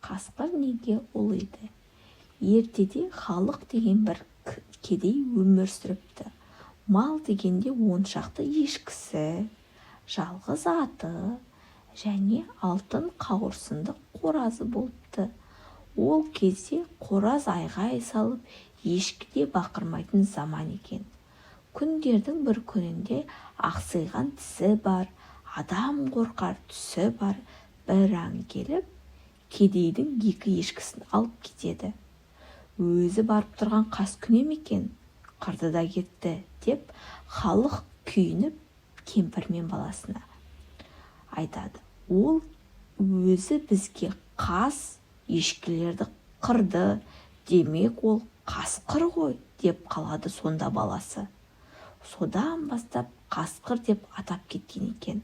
қасқыр неге ұлиды? Ертеде халық деген бір кедей өмір сүріпті. Мал дегенде 10 шақты ешкісі, жалғыз аты және алтын қауырсынды қоразы болыпты. Ол кезде қораз айғай салып, ешкі де бақырмайтын заман екен. Күндердің бір күнінде ақсиған тісі бар, адам қорқар түсі бар бір аң келіп, кедейдің 2 ешкісін алып кетеді. Өзі барып тұрған қас күнем екен, қырды да кетті деп халық күйініп кемпір мен баласына айтады. Ол өзі бізге қас ешкілерді қырды, демек ол қасқыр ғой деп қалады сонда баласы. Содан бастап қасқыр деп атап кеткен екен.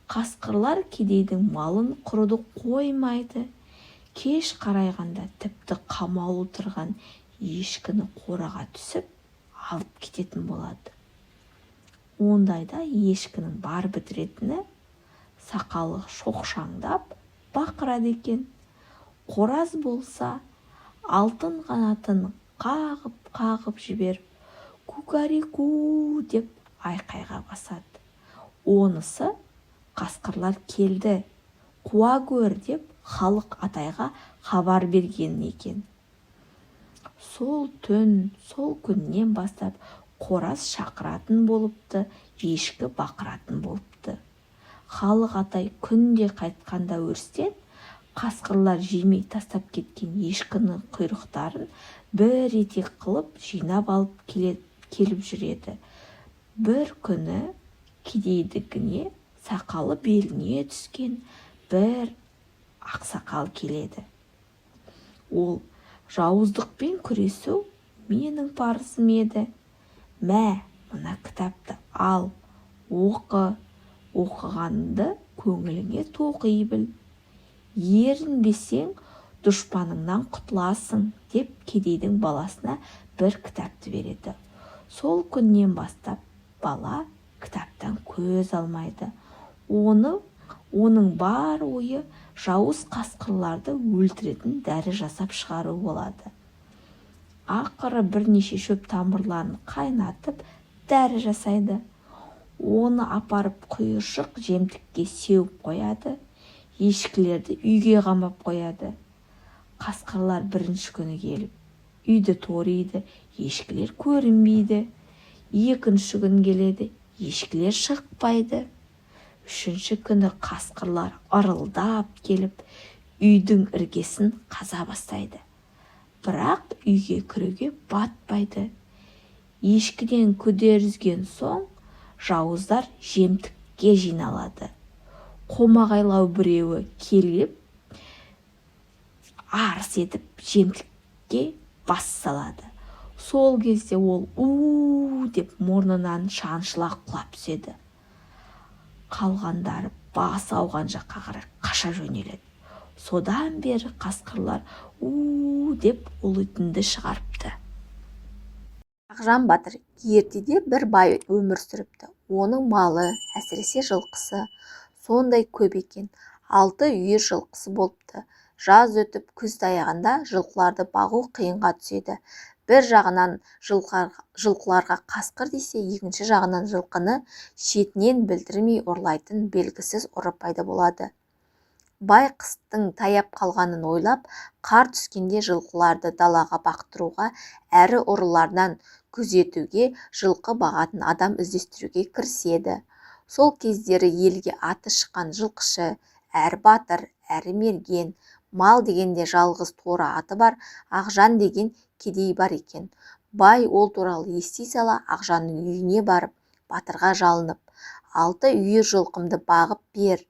Қасқырлар кедейдің малын қыруды қоймайды. Кеш қарайғанда тіпті қамаулы тұрған ешкіні қораға түсіп алып кететін болады. Ондайда ешкінің бар бітіретіні сақалы шоқшаңдап бақырады екен. Қораз болса алтын қанатын қағып жіберіп, «Кукареку» деп айқайға басады. Онысы қасқырлар келді, қуа көр деп халық атайға хабар берген екен. Сол түн, сол күннен бастап қораз шақыратын болыпты, ешкі бақыратын болыпты. Халық атай күнде қайтқанда өрістен қасқырлар жемей тастап кеткен ешкінің құйрықтарын бір етек қылып жинап алып келіп жүреді. Бір күні кедейдігіне сақалы беліне түскен бір ақсақал келеді. Ол жауыздықпен күресу менің парызым еді. Мә, мына кітапты ал, оқы, оқығанды көңіліңе тоқи біл. Ерінбесең дұшпаныңнан құтыласың деп кедейдің баласына бір кітапты береді. Сол күннен бастап бала кітаптан көз алмайды. Оның бар ойы жауыз қасқырларды өлтіретін дәрі жасап шығару болады. Ақыры бірнеше шөп тамырларын қайнатып дәрі жасайды. Оны апарып құйыршық жемтікке сеуіп қояды. Ешкілерді үйге қамап қояды. Қасқырлар бірінші күні келіп, үйді ториды, ешкілер көрінбейді. Екінші күн келеді, ешкілер шықпайды. Үшінші күні қасқырлар ырылдап келіп, үйдің іргесін қаза бастайды. Бірақ үйге кіруге батпайды. Ешкіден күдер соң жауыздар жемтікке жиналады. Қомағайлау біреуі келіп, арс етіп жемтікке бас салады. Сол кезде ол «у» деп мұрнынан шаншыла құлап түседі. Қалғандары бас ауған жаққа қарай қаша жөнеледі. Содан бері қасқырлар «у» деп ұлитынды шығарыпты. Ақжан батыр ертеде бір бай өмір сүріпті. Оның малы, әсіресе жылқысы, сондай көп екен. 6 үйір жылқысы болыпты. Жаз өтіп, күз таяғанда жылқыларды бағу қиынға түседі. Бір жағынан жылқыларға қасқыр десе, екінші жағынан жылқыны шетінен білдірмей ұрлайтын белгісіз ұры пайда болады. Бай қыстың таяп қалғанын ойлап, қар түскенде жылқыларды далаға бақтыруға, әрі ұрылардан күзетуге, жылқы бағатын адам іздестіруге кіріседі. Сол кездері елге аты шыққан жылқышы, әрі батыр, әрі мерген, мал дегенде жалғыз торы аты бар Ақжан деген кедей бар екен. Бай ол туралы ести сала Ақжанның үйіне барып, батырға жалынып, 6 үйір жылқымды бағып бер.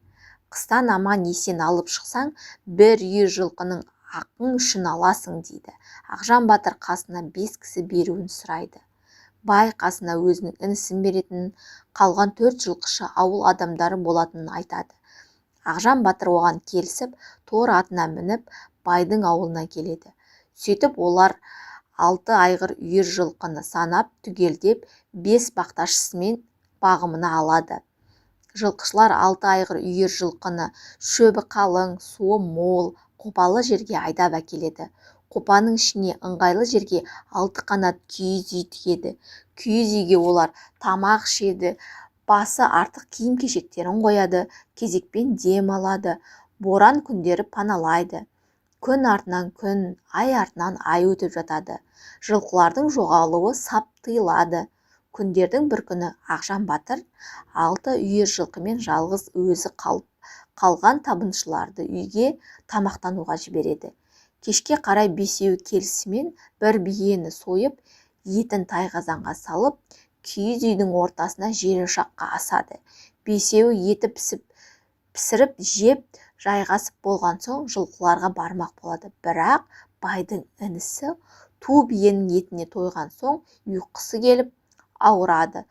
Қыстан аман есен алып шықсаң, 1 үйір жылқының ақың үшін аласың дейді. Ақжан батыр қасына 5 кісі беруін сұрайды. Бай қасына өзінің інісін беретінін, қалған 4 жылқышы ауыл адамдары болатынын айтады. Ақжан батыр оған келісіп, тор атына мініп, байдың ауылына келеді. Сөйтіп олар 6 айғыр үйір жылқыны санап, түгелдеп, 5 бақташысымен бағымына алады. Жылқышылар 6 айғыр үйір жылқыны шөбі қалың, суы мол, қопалы жерге айдап әкеледі. Қопаның ішіне ыңғайлы жерге 6 қанат киіз үй тігеді. Киіз үйге олар тамақ ішеді, басы артық киім-кешектерін қояды, кезекпен дем алады. Боран күндері паналайды. Күн артынан күн, ай артынан ай өтіп жатады. Жылқылардың жоғалуы сап тыйылады. Күндердің бір күні Ақжан батыр 6 үйір жылқымен жалғыз өзі қалған табыншыларды үйге тамақтануға жібереді. Кешке қарай бесеуі келісімен бір биені сойып, етін тайқазанға салып, киіз үйдің ортасына жерошаққа асады. Бесеуі еті пісіріп жеп жайғасып болған соң жылқыларға бармақ болады. Бірақ байдың інісі ту биенің етіне тойған соң ұйқысы келіп ауырады.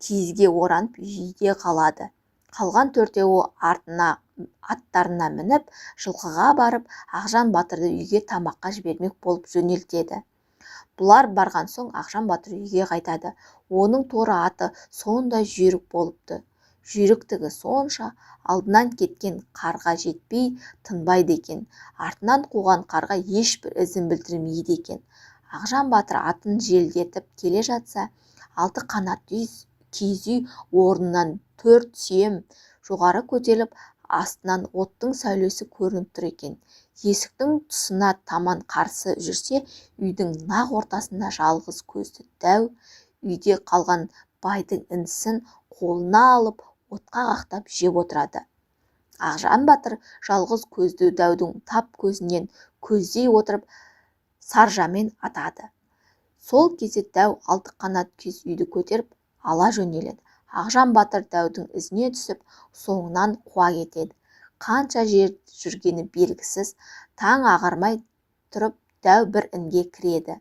Киізге оранып үйде қалады. Қалған 4-еуі аттарына мініп, жылқыға барып, Ақжан батырды үйге тамаққа жібермек болып жөнелтеді. Бұлар барған соң Ақжан батыр үйге қайтады. Оның торы аты сондай жүйрік болыпты. Жүйріктігі сонша, алдынан кеткен қарға жетпей тынбайды екен. Артынан қуған қарға ешбір ізін білдірмейді екен. Ақжан батыр атын желдетіп келе жатса, 6 қанат киіз үй орнынан 4 сүйем жоғары көтеріліп, астынан оттың сәулесі көрініп тұр екен. Есіктің тұсына таман қарсы жүрсе, үйдің нақ ортасында жалғыз көзді дәу үйде қалған байдың інісін қолына алып, отқа қақтап жеп отырады. Ақжан батыр жалғыз көзді дәудің тап көзінен көздей отырып саржамен атады. Сол кезде дәу 6 қанат киіз үйді көтеріп ала жөнеледі. Ақжан батыр дәудің ізіне түсіп, соңынан қуа кетеді. Қанша жер жүргені белгісіз, таң ағармай тұрып дәу бір інге кіреді.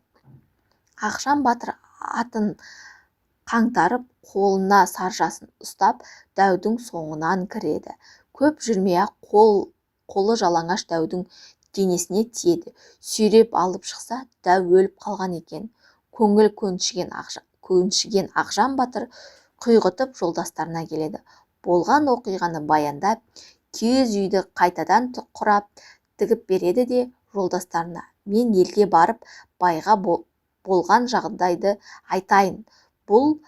Ақжан батыр атын қаңтарып, қолына саржасын ұстап, дәудің соңынан кіреді. Көп жүрмей-ақ қолы жалаңаш дәудің денесіне тиеді. Сүйреп алып шықса, дәу өліп қалған екен. Көңіл көншіген Ақжан батыр құйғытып жолдастарына келеді. Болған оқиғаны баяндап, киіз үйді қайтадан құрап тігіп береді де жолдастарына: мен елге барып, байға болған жағдайды айтайын. Бұл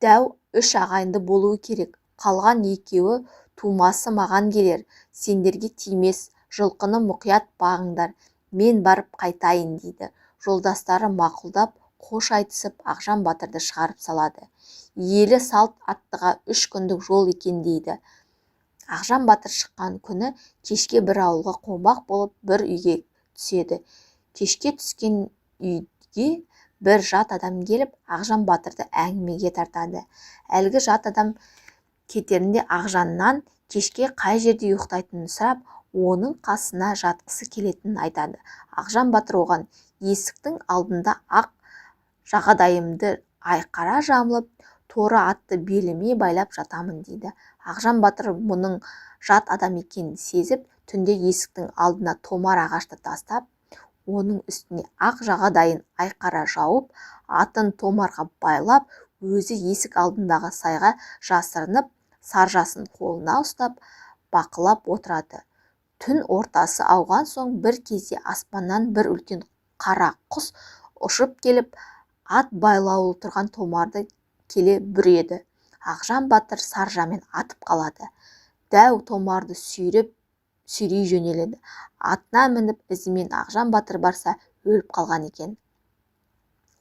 дәу 3 ағайынды болуы керек. Қалған 2-еуі тумасы маған келер. Сендерге тимес, жылқыны мұқият бағыңдар. Мен барып қайтайын дейді. Жолдастары мақұлдап, қош айтысып, Ақжан батырды шығарып салады. Елі салт аттыға 3 күндік жол екен дейді. Ақжан батыр шыққан күні кешке бір ауылға қонбақ болып бір үйге түседі. Кешке түскен үйге бір жат адам келіп, Ақжан батырды әңгімеге тартады. Әлгі жат адам кетерінде Ақжаннан кешке қай жерде ұйықтайтынын сұрап, оның қасына жатқысы келетінін айтады. Ақжан батыр оған: есіктің алдында ақ жағадайымды айқара жамылып, торы атты беліме байлап жатамын дейді. Ақжан батыр мұның жат адам екенін сезіп, түнде есіктің алдына томар ағашты тастап, оның үстіне ақ жағадайын айқара жауып, атын томарға байлап, өзі есік алдындағы сайға жасырынып, саржасын қолына ұстап, бақылап отырады. Түн ортасы ауған соң бір кезде аспаннан бір үлкен қара құс ұшып келіп, ат байлаулы тұрған томарды келе бүреді. Ақжан батыр саржамен атып қалады. Дәу томарды сүйрей жөнеледі. Атына мініп ізімен Ақжан батыр барса, өліп қалған екен.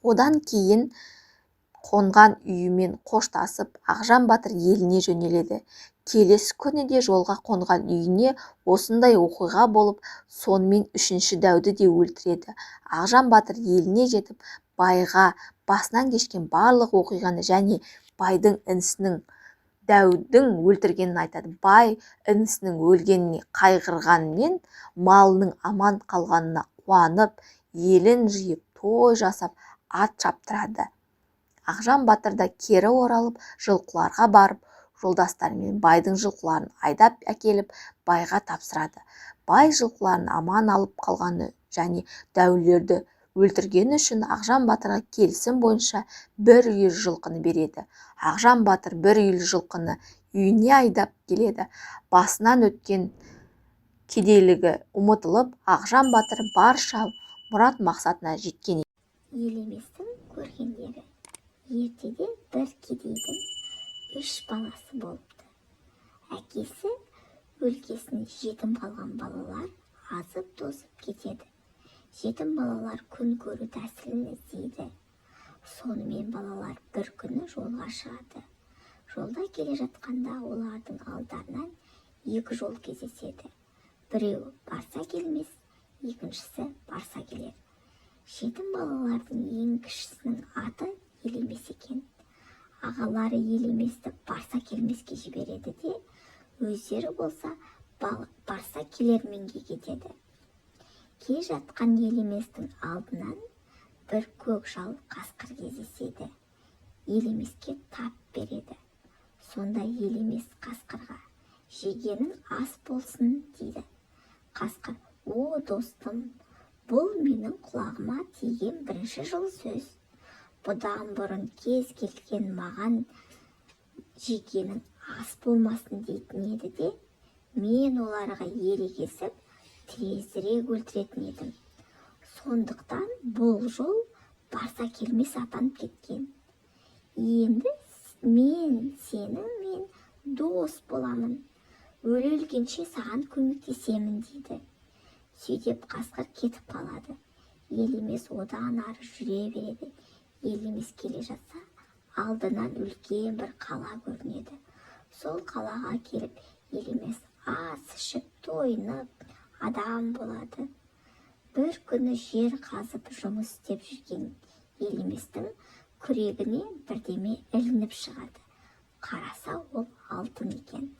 Одан кейін қонған үйімен қоштасып, Ақжан батыр еліне жөнеледі. Келесі күні де жолға қонған үйіне осындай оқиға болып, сонымен 3-ші дәуді де өлтіреді. Ақжан батыр еліне жетіп, байға басынан кешкен барлық оқиғаны және байдың інісінің дәудің өлтіргенін айтады. Бай інісінің өлгеніне қайғырғанмен, малының аман қалғанына қуанып, елін жиып, той жасап, ат шаптырады. Ақжан батыр да кері оралып, жылқыларға барып, жолдастарымен байдың жылқыларын айдап әкеліп, байға тапсырады. Бай жылқыларын аман алып қалғаны және дәулерді өлтіргені үшін Ақжан батырға келісім бойынша бір үйір жылқыны береді. Ақжан батыр бір үйір жылқыны үйіне айдап келеді. Басынан өткен кедейлігі ұмытылып, Ақжан батыр барша мұрат мақсатына жеткен. Елеместің көргендері. Ертеде бір кедейдің 3 баласы болыпты. Әкесі өлкесін жетім қалған балалар азып тозып кетеді. Жетім балалар күн көру тәсілін іздейді. Сонымен балалар бір күні жолға шығады. Жолда келе жатқанда олардың алдарынан 2 жол кездеседі. Біреу барса келмес, екіншісі барса келер. Жетім балалардың ең кішісінің аты Елемес екен. Ағалары Елеместі барса келмеске жібереді де, өздері болса барса келерменге кетеді. Келе жатқан Елеместің алдынан бір көкжал қасқыр кездеседі. Елемеске тап береді. Сонда Елемес қасқырға: "Жегенің ас болсын" дейді. Қасқыр: "О, достым, бұл менің құлағыма тиген бірінші жыл сөз. Бұдан бұрын кез келген маған жегенің ас болмасын дейтін еді де, мен оларға ерегесіп тезірек өлтіретін едім. Сондықтан бұл жол барса келмес атанып кеткен. Енді мен сенімен дос боламын. Өле-өлгенше саған көмектесемін" дейді. Сөйтіп қасқыр кетіп қалады. Елемес одан ары жүре береді. Елемес келе жатса, алдынан үлкен бір қала көрінеді. Сол қалаға келіп, Елемес ас ішіп, тойынып, адам болады. Бір күні жер қазып жұмыс істеп жүрген Елеместің күрегіне бірдеме ілініп шығады. Қараса, ол алтын екен.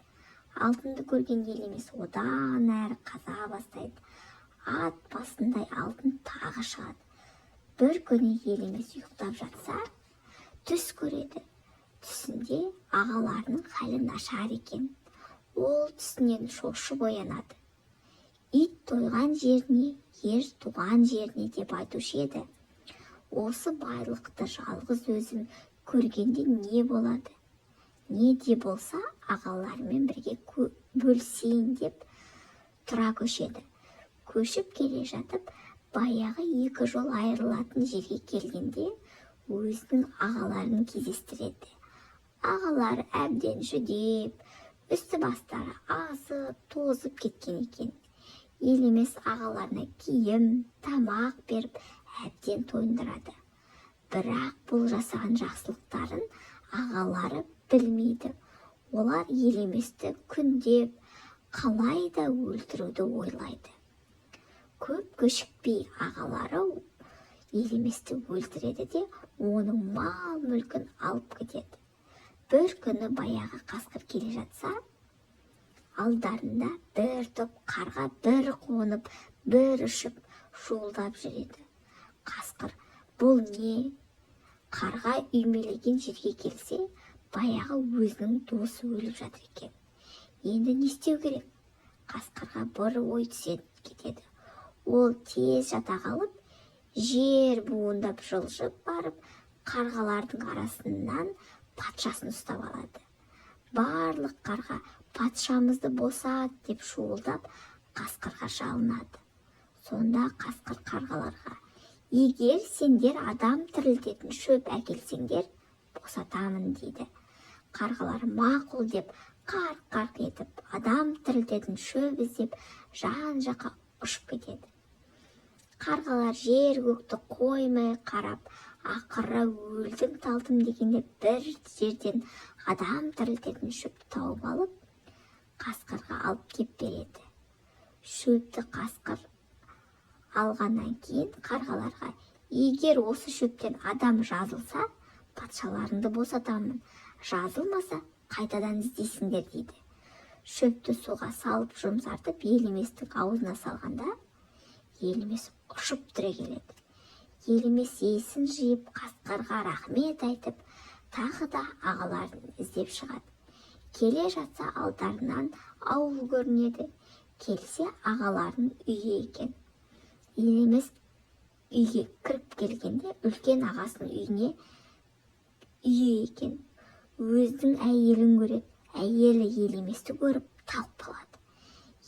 Алтынды көрген Елемес одан әрі қаза бастайды. Ат басындай алтын тағы шығады. Бір күні Елемес ұйықтап жатса, түс көреді. Түсінде ағаларының халі нашар екен. Ол түсінен шошып оянады. Ит тойған жеріне, ер туған жеріне деп айтушы еді. Осы байлықты жалғыз өзім көргенде не болады? Не де болса ағаларымен бірге бөлісейін деп тұра көшеді. Көшіп келе жатып, баяғы 2 жол айырылатын жерге келгенде өзінің ағаларын кездестіреді. Ағалары әбден жүдеп, үсті бастары азып, тозып кеткен екен. Елемес ағаларына киім, тамақ беріп, әбден тойындырады. Бірақ бұл жасаған жақсылықтарын ағалары білмейді. Олар Елеместі күндеп, қалай да өлтіруді ойлайды. Көп кешікпей ағалары Елеместі өлтіреді де, оның мал мүлкін алып кетеді. Бір күні баяғы қасқыр келе жатса, алдарында бір топ қарға бір қонып, бір ұшып, шуылдап жүреді. Қасқыр: "Бұл не?" Қарға үймелеген жерге келсе, баяғы өзінің досы өліп жатыр екен. Енді не істеу керек? Қасқырға бір ой түседі кетеді. Ол тез жата қалып, жер буындап жылжып барып, қарғалардың арасынан патшасын ұстап алады. Барлық қарға: "Патшамызды босат" деп шуылдап, қасқырға жалынады. Сонда қасқыр қарғаларға: "Егер сендер адам тірілтетін шөп әкелсеңдер, босатамын" дейді. Қарғалар мақұл деп, қарқ-қарқ етіп, адам тірілтетін шөп іздеп жан-жаққа ұшып кетеді. Қарғалар жер көкті қоймай қарап, ақыры өлдім талдым дегенде бір жерден адам тірілтетін шөпті тауып алып, қасқырға алып кеп береді. Шөпті қасқыр алғаннан кейін қарғаларға: "Егер осы шөптен адам жазылса, патшаларыңды босатамын. Жазылмаса, қайтадан іздейсіңдер" дейді. Шөпті суға салып жұмсартып, Елеместің аузына салғанда, Елемес ұшып түрегеледі. Елемес есін жиып, қасқырға рахмет айтып, тағы да ағаларын іздеп шығады. Келе жатса, алдарынан ауыл көрінеді. Келсе, ағалардың үйі екен. Елемес үйге кіріп келгенде, үлкен ағасының үйі екен. Өзінің әйелін көреді. Әйелі Елеместі көріп талып қалады.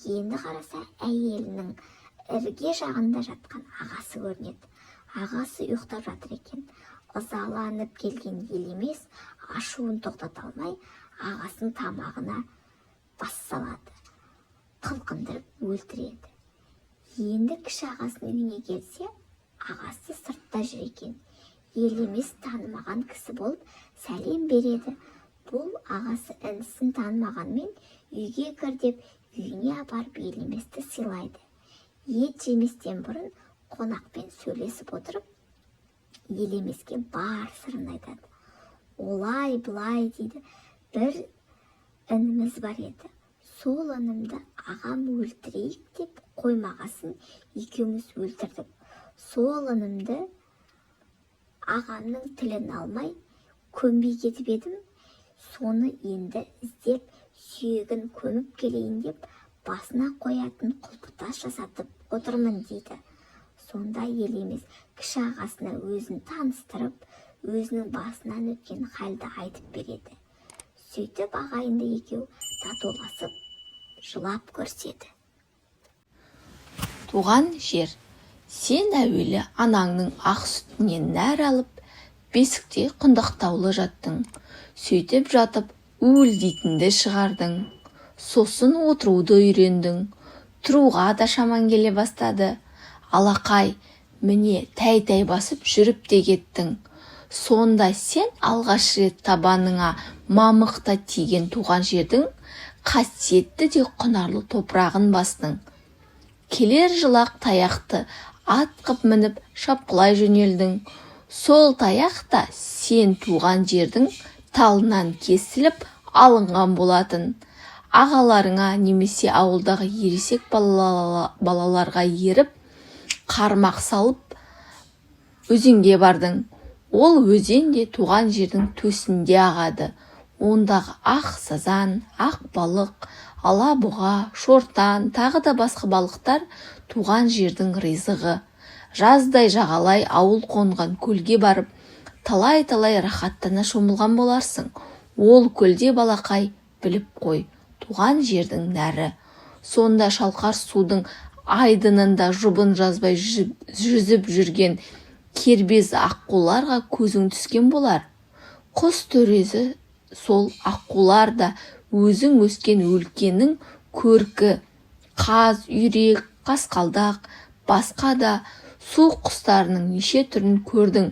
енді қараса әйелінің ірге жағында жатқан ағасы көрінеді. Ағасы ұйықтап жатыр екен. Ызаланып келген Елемес ашуын тоқтата алмай ағасын тамағына бас салады, қылқындырып өлтіреді. Енді кіші ағасының үйіне келсе, ағасы сыртта жүр екен. Елемес танымаған кісі болып сәлем береді. Бұл ағасы інісін танымағанмен үйге кір деп үйіне апарып Елеместі сыйлайды. Ет жеместен бұрын қонақпен сөйлесіп отырып, Елемеске бар сырын айтады. Олай былай дейді, бір ініміз бар еді. Сол інімді ағам өлтірейік деп қоймағасын екеуміз өлтірдік. Сол інімді ағамның тілін алмай көмбей кетіп едім. Соны енді іздеп сүйегін көміп келейін деп басына қоятын құлпытас жасатып отырмын дейді. Сонда Елемес кіші ағасына өзін таныстырып, өзінің басынан өткен халді айтып береді. Сөйтіп ағайынды екеу татуласып, жылап көрседі. Туған жер, сен әуелі анаңның ақ сүтінен нәр алып, бесікте құндақтаулы жаттың. Сөйтіп жатып, уілдейтінді шығардың. Сосын отыруды үйрендің. Тұруға да шаман келе бастады. Алақай, міне тәй-тәй басып жүріп те кеттің. Сонда сен алғаш рет табаныңа мамықта тиген туған жердің қасиетті де құнарлы топырағын бастың. Келер жылақ таяқты ат қып мініп шапқылай жөнелдің. Сол таяқта сен туған жердің талынан кесіліп алынған болатын. Ағаларыңа немесе ауылдағы ересек балаларға еріп, қармақ салып, өзенге бардың. Ол өзен де туған жердің төсінде ағады. Ондағы ақ сазан, ақ балық, алабұға, шортан, тағы да басқа балықтар туған жердің ризығы. Жаздай жағалай ауыл қонған көлге барып, талай-талай рахаттана шомылған боларсың. Ол көлде балақай, біліп қой, туған жердің нәрі. Сонда шалқар судың айдынында жұбын жазбай жүзіп жүрген кербез аққуларға көзің түскен болар. Құс төресі сол аққулар да өзің өскен өлкенің көркі, қаз, үйрек, қасқалдақ, басқа да су құстарының неше түрін көрдің.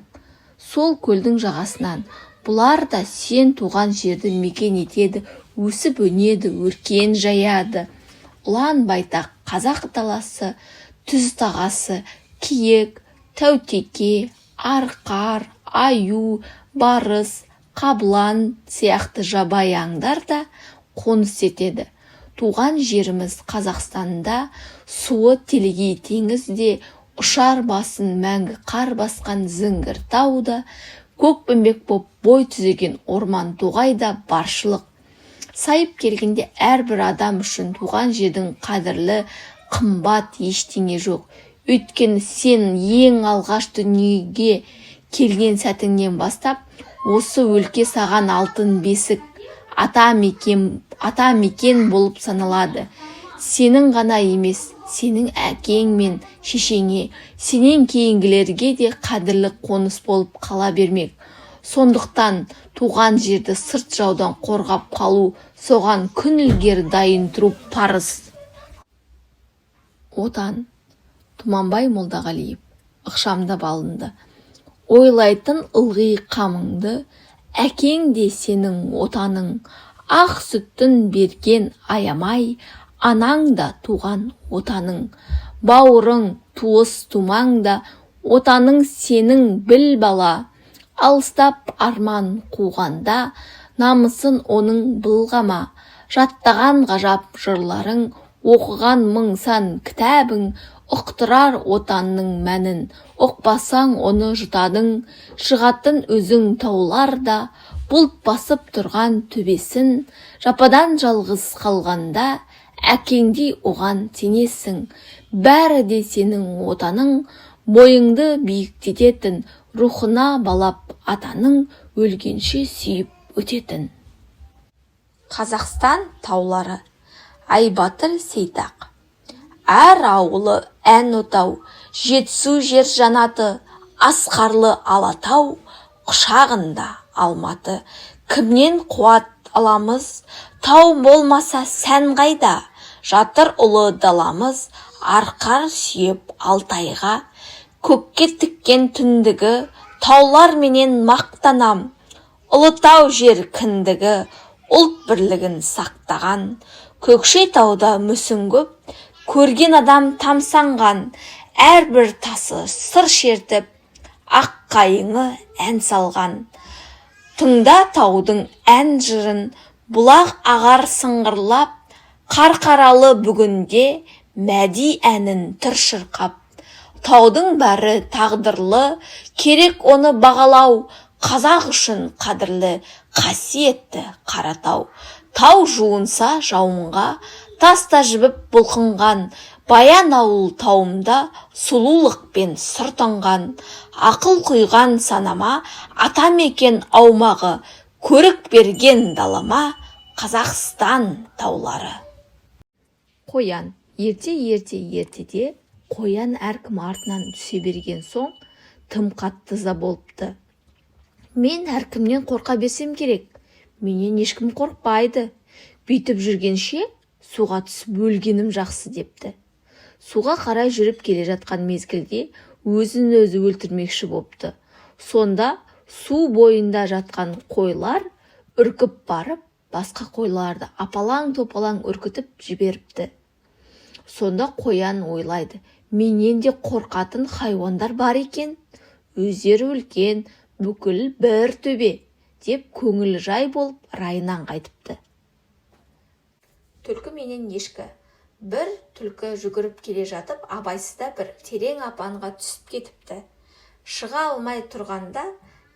Сол көлдің жағасынан бұлар да сен туған жерді мекен етеді, өсіп өнеді, өркен жаяды. Ұлан байтақ қазақ даласы, түз тағасы, киек, тәутеке, арқар, аю, барыс, қабылан сияқты жабайы аңдар да қоныс етеді. Туған жеріміз Қазақстанда суы телегей теңізде, ұшар басын мәңгі қар басқан зіңгір тауда, көкпеңбек боп бой түзеген орман тоғайда баршылық. Сайып келгенде әрбір адам үшін туған жердің қадірлі, қымбат ештеңе жоқ. Өйткені сен ең алғаш дүниеге келген сәтіңнен бастап, осы өлке саған алтын бесік, ата мекен болып саналады. Сенің ғана емес, сенің әкең мен шешеңе, сенен кейінгілерге де қадірлі қоныс болып қала бермек. Сондықтан туған жерді сырт жаудан қорғап қалу, соған күн ілгері дайын тұру парыз. Отан. Тұманбай Молдағалиев. Ықшамда балынды. Ойлайтын ылғи қамыңды, әкең де сенің отаның, ақ сүттін берген аямай, анаң да туған отаның. Бауырың, туыс тумаң да, отаның сенің біл бала. Алыстап арман қуғанда, намысын оның былғама. Жаттаған ғажап жырларың, оқыған мың сан кітабың, ұқтырар отанның мәнін. Оқпасаң оны жұтадың, шығатын өзің тауларда, бұлт басып тұрған төбесін. Жападан жалғыз қалғанда, әкеңдей оған сенесің. Бәрі де сенің отаның, бойыңды биіктететін, рухына балап атаның, өлгенше сүйіп өтетін. Қазақстан таулары. Айбатыр Сейтақ. Әр ауылы ән отау, жетісу жер жанаты, асқарлы алатау, құшағында Алматы. Кімнен қуат аламыз, тау болмаса сән қайда, жатыр ұлы даламыз, арқар сүйеп Алтайға. Көкке тіккен түндігі, таулар менен мақтанам, Ұлытау жер кіндігі, ұлт бірлігін сақтаған. Көкшетауда мүсін көп, көрген адам тамсанған, әрбір тасы сыр шертіп, ақ қайыңы ән салған. Тыңда таудың ән жырын, бұлақ ағар сыңғырлап, қарқаралы бүгінде мәди әнін түр шырқап. Таудың бәрі тағдырлы, керек оны бағалау, қазақ үшін қадірлі, қасиетті Қаратау. Тау жуынса жауынға, таста жібіп бұлқынған, баян ауыл тауымда сұлулықпен сыр тонған. Ақыл құйған санама, атамекен аумағы, көрік берген далама, Қазақстан таулары. Қоян. Ертеде қоян әркім артынан түсе берген соң, тым қатты ыза болыпты. Мен әркімнен қорқа берсем керек, менен ешкім қорқпайды. Бүйтіп жүргенше суға түсіп өлгенім жақсы депті. Суға қарай жүріп келе жатқан мезгілде өзін өзі өлтірмекші болыпты. Сонда су бойында жатқан қойлар үркіп барып, басқа қойларды апалаң-топалаң үркітіп жіберіпті. Сонда қоян ойлайды, менен де қорқатын хайуандар бар екен, өздері үлкен, бүкіл бір төбе, деп көңілі жай болып райынан қайтыпты. Түлкі менен ешкі. Бір түлкі жүгіріп келе жатып, абайсызда бір терең апанға түсіп кетіпті. Шыға алмай тұрғанда,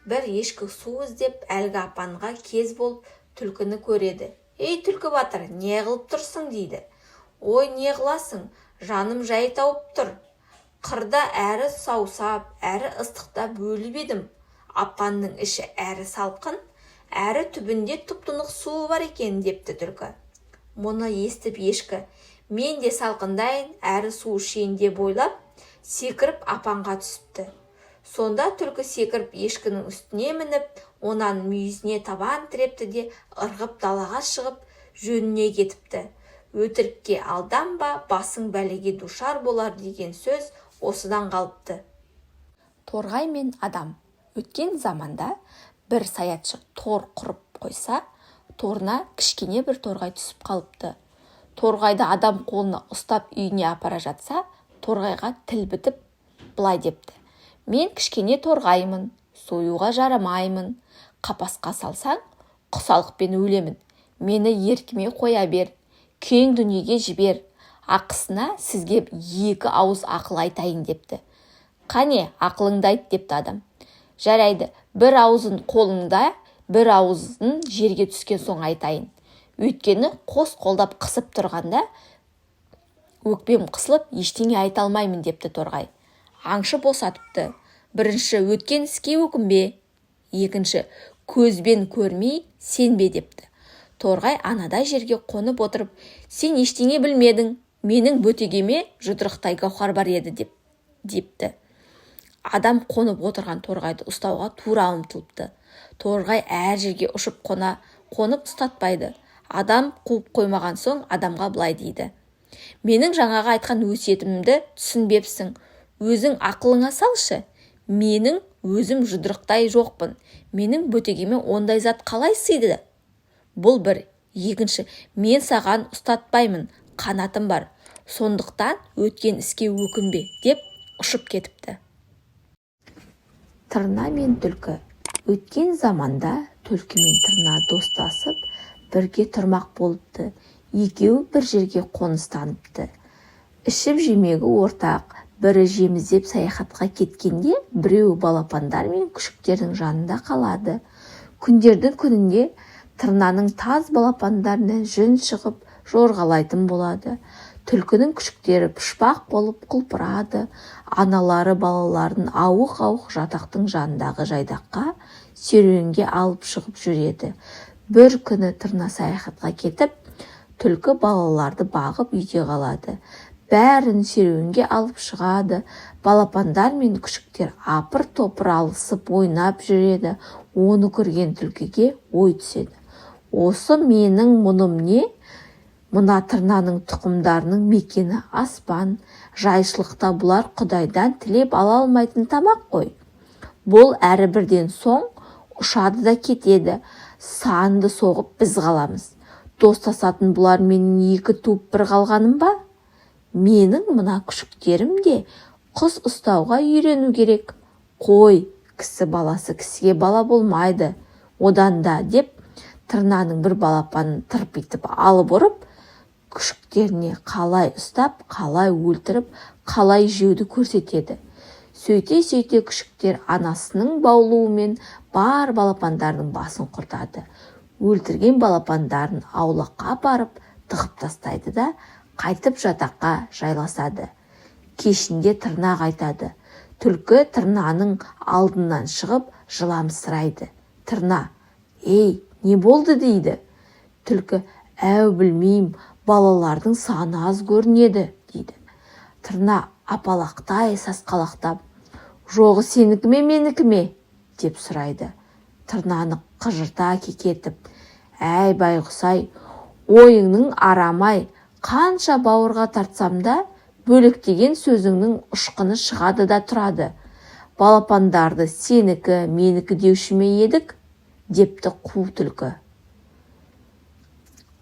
бір ешкі су іздеп әлгі апанға кез болып түлкіні көреді. Ей, түлкі батыр, не қылып тұрсың дейді. Ой, не қыласың, жаным жай тауып тұр. Қырда әрі саусап, әрі ыстықта бөліп едім. Апанның іші әрі салқын, әрі түбінде тұп-тұнық суы бар екен, депті түлкі. Мұны естіп ешкі, мен де салқындайын, әрі су ішейінде бойлап, секіріп апанға түсіпті. Сонда түлкі секіріп ешкінің үстіне мініп, онан мүйізіне табан тірепті де ырғып далаға шығып, жөніне кетіпті. Өтірікке алданба, басың бәлеге душар болар деген сөз осыдан қалыпты. Торғай мен адам. Өткен заманда бір саятшы тор құрып қойса, торына кішкене бір торғай түсіп қалыпты. Торғайды адам қолына ұстап үйіне апара жатса, торғайға тіл бітіп былай депті. Мен кішкене торғаймын, союға жарамаймын. Қапасқа салсаң, құсалықпен өлемін. Мені еркіме қоя бер, кең дүниеге жібер. Ақысына сізге 2 ауыз ақыл айтайын депті. Қане, ақылыңды айт, депті адам. Жарайды, 1 ауызын қолыңда, 1 ауызын жерге түскен соң айтайын. Өйткені қос қолдап қысып тұрғанда, өкпем қысылып, ештеңе айта алмаймын, депті торғай. Аңшы босатыпты. Бірінші, өткен іске өкінбе. Екінші, көзбен көрмей сенбе, депті. Торғай анадай жерге қонып отырып, сен ештеңе білмедің, менің бөтегеме жұдырықтай гауһар бар еді, депті. Адам қонып отырған торғайды ұстауға тура ұмтылыпты. Торғай әр жерге ұшып қонып ұстатпайды. Адам қуып қоймаған соң адамға былай дейді. Менің жаңаға айтқан өсиетімді түсінбепсің. Өзің ақылыңа салшы. Менің өзім жұдырықтай жоқпын. Менің бөтегеме ондай зат қалай сыйды? Бұл бір. Екінші, мен саған ұстатпаймын, қанатым бар. Сондықтан өткен іске өкінбе, деп ұшып кетіпті. Тырна мен түлкі. Өткен заманда түлкі мен тырна достасып, бірге тұрмақ болыпты. Екеуі бір жерге қоныстаныпты. Ішіп жемегі ортақ, бірі жеміздеп саяхатқа кеткенде, біреуі балапандар мен күшіктердің жанында қалады. Күндердің күнінде тырнаның таз балапандарына жүн шығып, жорғалайтын болады. Түлкінің күшіктері пұшпақ болып құлпырады. Аналары балаларын ауық-ауық жатақтың жанындағы жайдаққа серуенге алып шығып жүреді. Бір күні тырна саяхатқа кетіп, Түлкі балаларды бағып үйде қалады. Бәрін серуенге алып шығады. Балапандар мен күшіктер апыр-топыр алысып ойнап жүреді. Оны көрген түлкіге ой түседі. Осы менің мұным не? Мына тырнаның тұқымдарының мекені аспан. Жайшылықта бұлар Құдайдан тілеп ала алмайтын тамақ қой. Бұл әрбірден соң ұшады да кетеді. Санды соғып біз қаламыз. Достасатын бұлар менің екі туып бір қалғаным ба? Менің мына күшіктерім де құс ұстауға үйрену керек. Қой, кісі баласы кісіге бала болмайды. Одан да деп тырнаның бір балапанын тырпитып алып ұрып, күшіктеріне қалай ұстап, қалай өлтіріп, қалай жеуді көрсетеді. Сөйте күшіктер анасының баулуымен бар балапандардың басын құртады. Өлтірген балапандарын аулаққа апарып тығып тастайды да қайтып жатаққа жайласады. Кешінде тырна қайтады. Түлкі тырнаның алдынан шығып жыламсырайды. Тырна: «Ей, не болды?» дейді. Түлкі: «Әу, білмеймін, балалардың саны аз көрінеді» дейді. Тырна апалақтай сасқалақтап: «Жоғы сенікі ме, менікі ме?» деп сұрайды. Тырнаны қыжырта кекетіп: «Әй байғұс-ай, ойыңның арамай, қанша бауырға тартсам да бөлектеген сөзіңнің ұшқыны шығады да тұрады. Балапандарды сенікі, менікі деуші ме едік?» депті қу түлкі.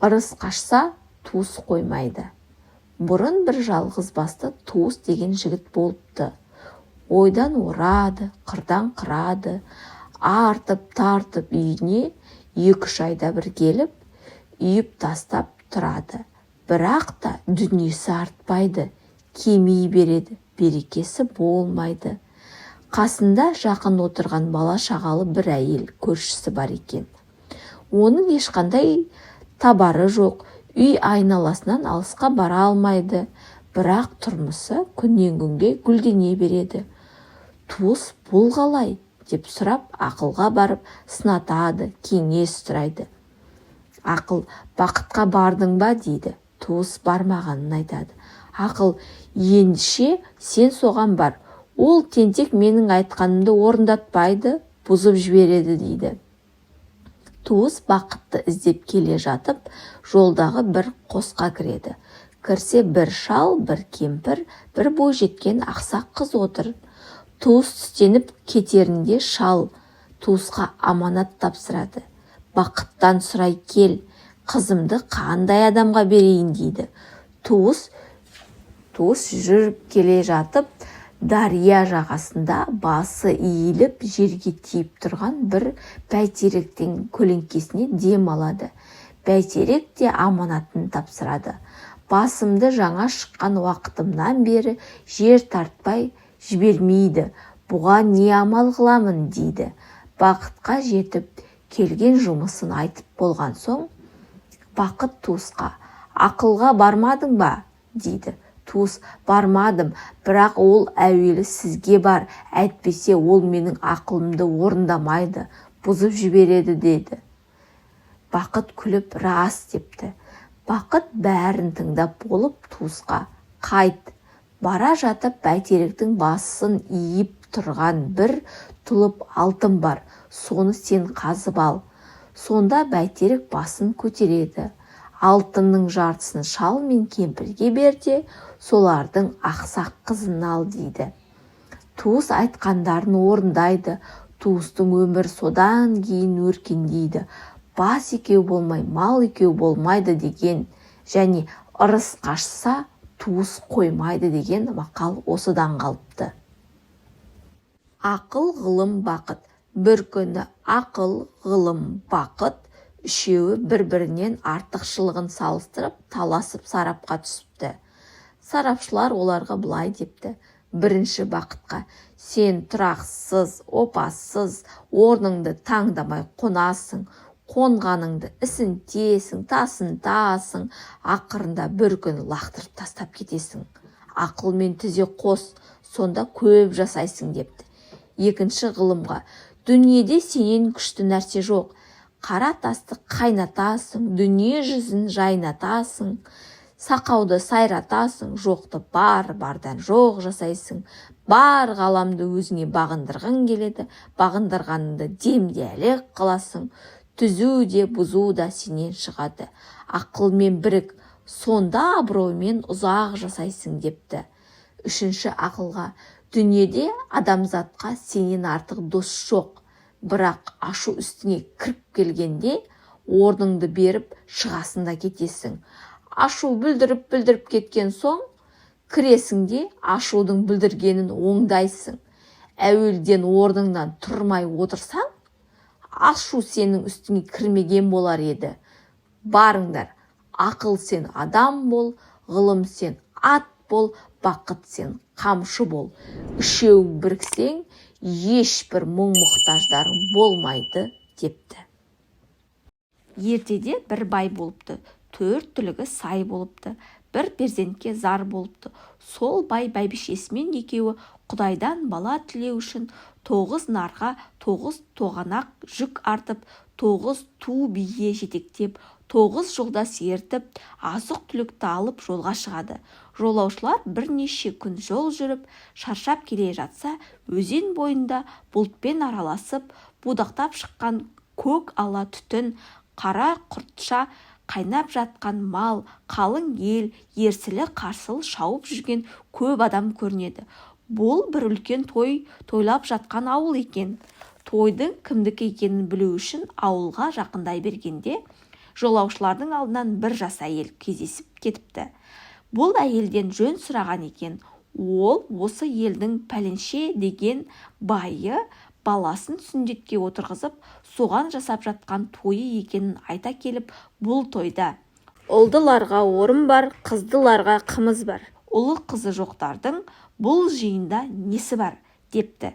Ырыс қашса, туыс қоймайды. Бұрын бір жалғыз басты туыс деген жігіт болыпты. Ойдан орады, қырдан қырады, артып-тартып үйіне 2-3 айда бір келіп, үйіп тастап тұрады. Бірақ та дүниесі артпайды, кемей береді, берекесі болмайды. Қасында жақын отырған бала шағалы бір әйел көршісі бар екен. Оның ешқандай табары жоқ, үй айналасынан алысқа бара алмайды, бірақ тұрмысы күннен күнге гүлдене береді. Туыс бұл қалай деп сұрап, ақылға барып сынатады, кеңес сұрайды. Ақыл: «Бақытқа бардың ба?» дейді. Туыс бармағанын айтады. Ақыл: «Ендеше сен соған бар. Ол тентек менің айтқанымды орындатпайды, бұзып жібереді» дейді. Туыс бақытты іздеп келе жатып, жолдағы бір қосқа кіреді. Кірсе, бір шал, бір кемпір, бір бойжеткен ақсақ қыз отыр. Туыс түстеніп кетерінде шал туысқа аманат тапсырады. «Бақыттан сұрай кел, қызымды қандай адамға берейін?» дейді. Туыс жүріп келе жатып, дария жағасында басы иіліп жерге тиіп тұрған бір бәйтеректің көлеңкесіне дем алады. Бәйтерек те аманатын тапсырады. «Басымды жаңа шыққан уақытымнан бері жер тартпай жібермейді. Бұған не амал қыламын?» дейді. Бақытқа жетіп келген жұмысын айтып болған соң, бақыт туысқа: «Ақылға бармадың ба?» дейді. Туыс: «Бармадым, бірақ ол әуелі сізге бар, әйтпесе ол менің ақылымды орындамайды, бұзып жібереді» дейді. Бақыт күліп «Рас» депті. Бақыт бәрін тыңдап болып туысқа: «Қайт, бара жатып бәйтеректің басын иіп тұрған бір тұлып алтын бар, соны сен қазып ал. Сонда бәйтерек басын көтереді. Алтынның жартысын шал мен кемпірге берде, солардың ақсақ қызын ал» дейді. Туыс айтқандарын орындайды. Туыстың өмір содан кейін өркендейді. Бас екеу болмай, мал екеу болмайды деген, және ырыс қашса, туыс қоймайды деген мақал осыдан қалыпты. Ақыл, ғылым, бақыт. Бір күні ақыл, ғылым, бақыт үшеуі бір-бірінен артықшылығын салыстырып, таласып сарапқа түсіпті. Сарапшылар оларға былай депті: бірінші бақытқа: «Сен тұрақсыз, опасыз, орныңды таңдамай қонасың, қонғаныңды ісін тесің, тасын тасың, ақырында бір күні лақтырып тастап кетесің. Ақылмен тізе қос, сонда көп жасайсың» депті. Екінші ғылымға: «Дүниеде сенен күшті нәрсе жоқ. қара тасты қайнатасың, дүние жүзін жайнатасың, сақауды сайратасың, жоқты бар, бардан жоқ жасайсың, бар ғаламды өзіңе бағындырғың келеді, бағындырғаныңды демде әлек қыласың, түзу де бұзу да сенен шығады, ақылмен бірік, сонда абыроймен ұзақ жасайсың депті. Үшінші ақылға: дүниеде адамзатқа сенен артық дос жоқ, бірақ ашу үстіңе кіріп келгенде орныңды беріп шығасың да кетесің. Ашу бүлдіріп кеткен соң кіресің де ашудың бүлдіргенін оңдайсың. Әуелден орныңнан тұрмай отырсаң, ашу сенің үстіңе кірмеген болар еді. Барыңдар, ақыл сен адам бол, ғылым сен ат бол, бақыт сен қамшы бол. Үшеуің біріксең, ешбір мұң-мұқтаждарың болмайды депті. Ертеде бір бай болыпты, 4 түлігі сай болыпты, бір перзентке зар болыпты. Сол бай бәйбішесімен екеуі Құдайдан бала тілеу үшін 9 нарға 9 тоғанақ жүк артып, 9 ту бие жетектеп, 9 жолдас ертіп, азық-түлікті алып жолға шығады. Жолаушылар бірнеше күн жол жүріп, шаршап келе жатса, өзен бойында бұлтпен араласып, будақтап шыққан көк ала түтін, қара құртша қайнап жатқан мал, қалың ел, ерсілі-қарсылы шауып жүрген көп адам көрінеді. Бұл бір үлкен той тойлап жатқан ауыл екен. Тойдың кімдікі екенін білу үшін ауылға жақындай бергенде, жолаушылардың алдынан бір жас әйел кездесіп кетіпті. Бұл әйелден жөн сұраған екен. Ол осы елдің пәленше деген байы баласын сүндетке отырғызып, соған жасап жатқан тойы екенін айта келіп, бұл тойда ұлдыларға орын бар, қыздыларға қымыз бар. Ұлы қызы жоқтардың бұл жиында несі бар депті.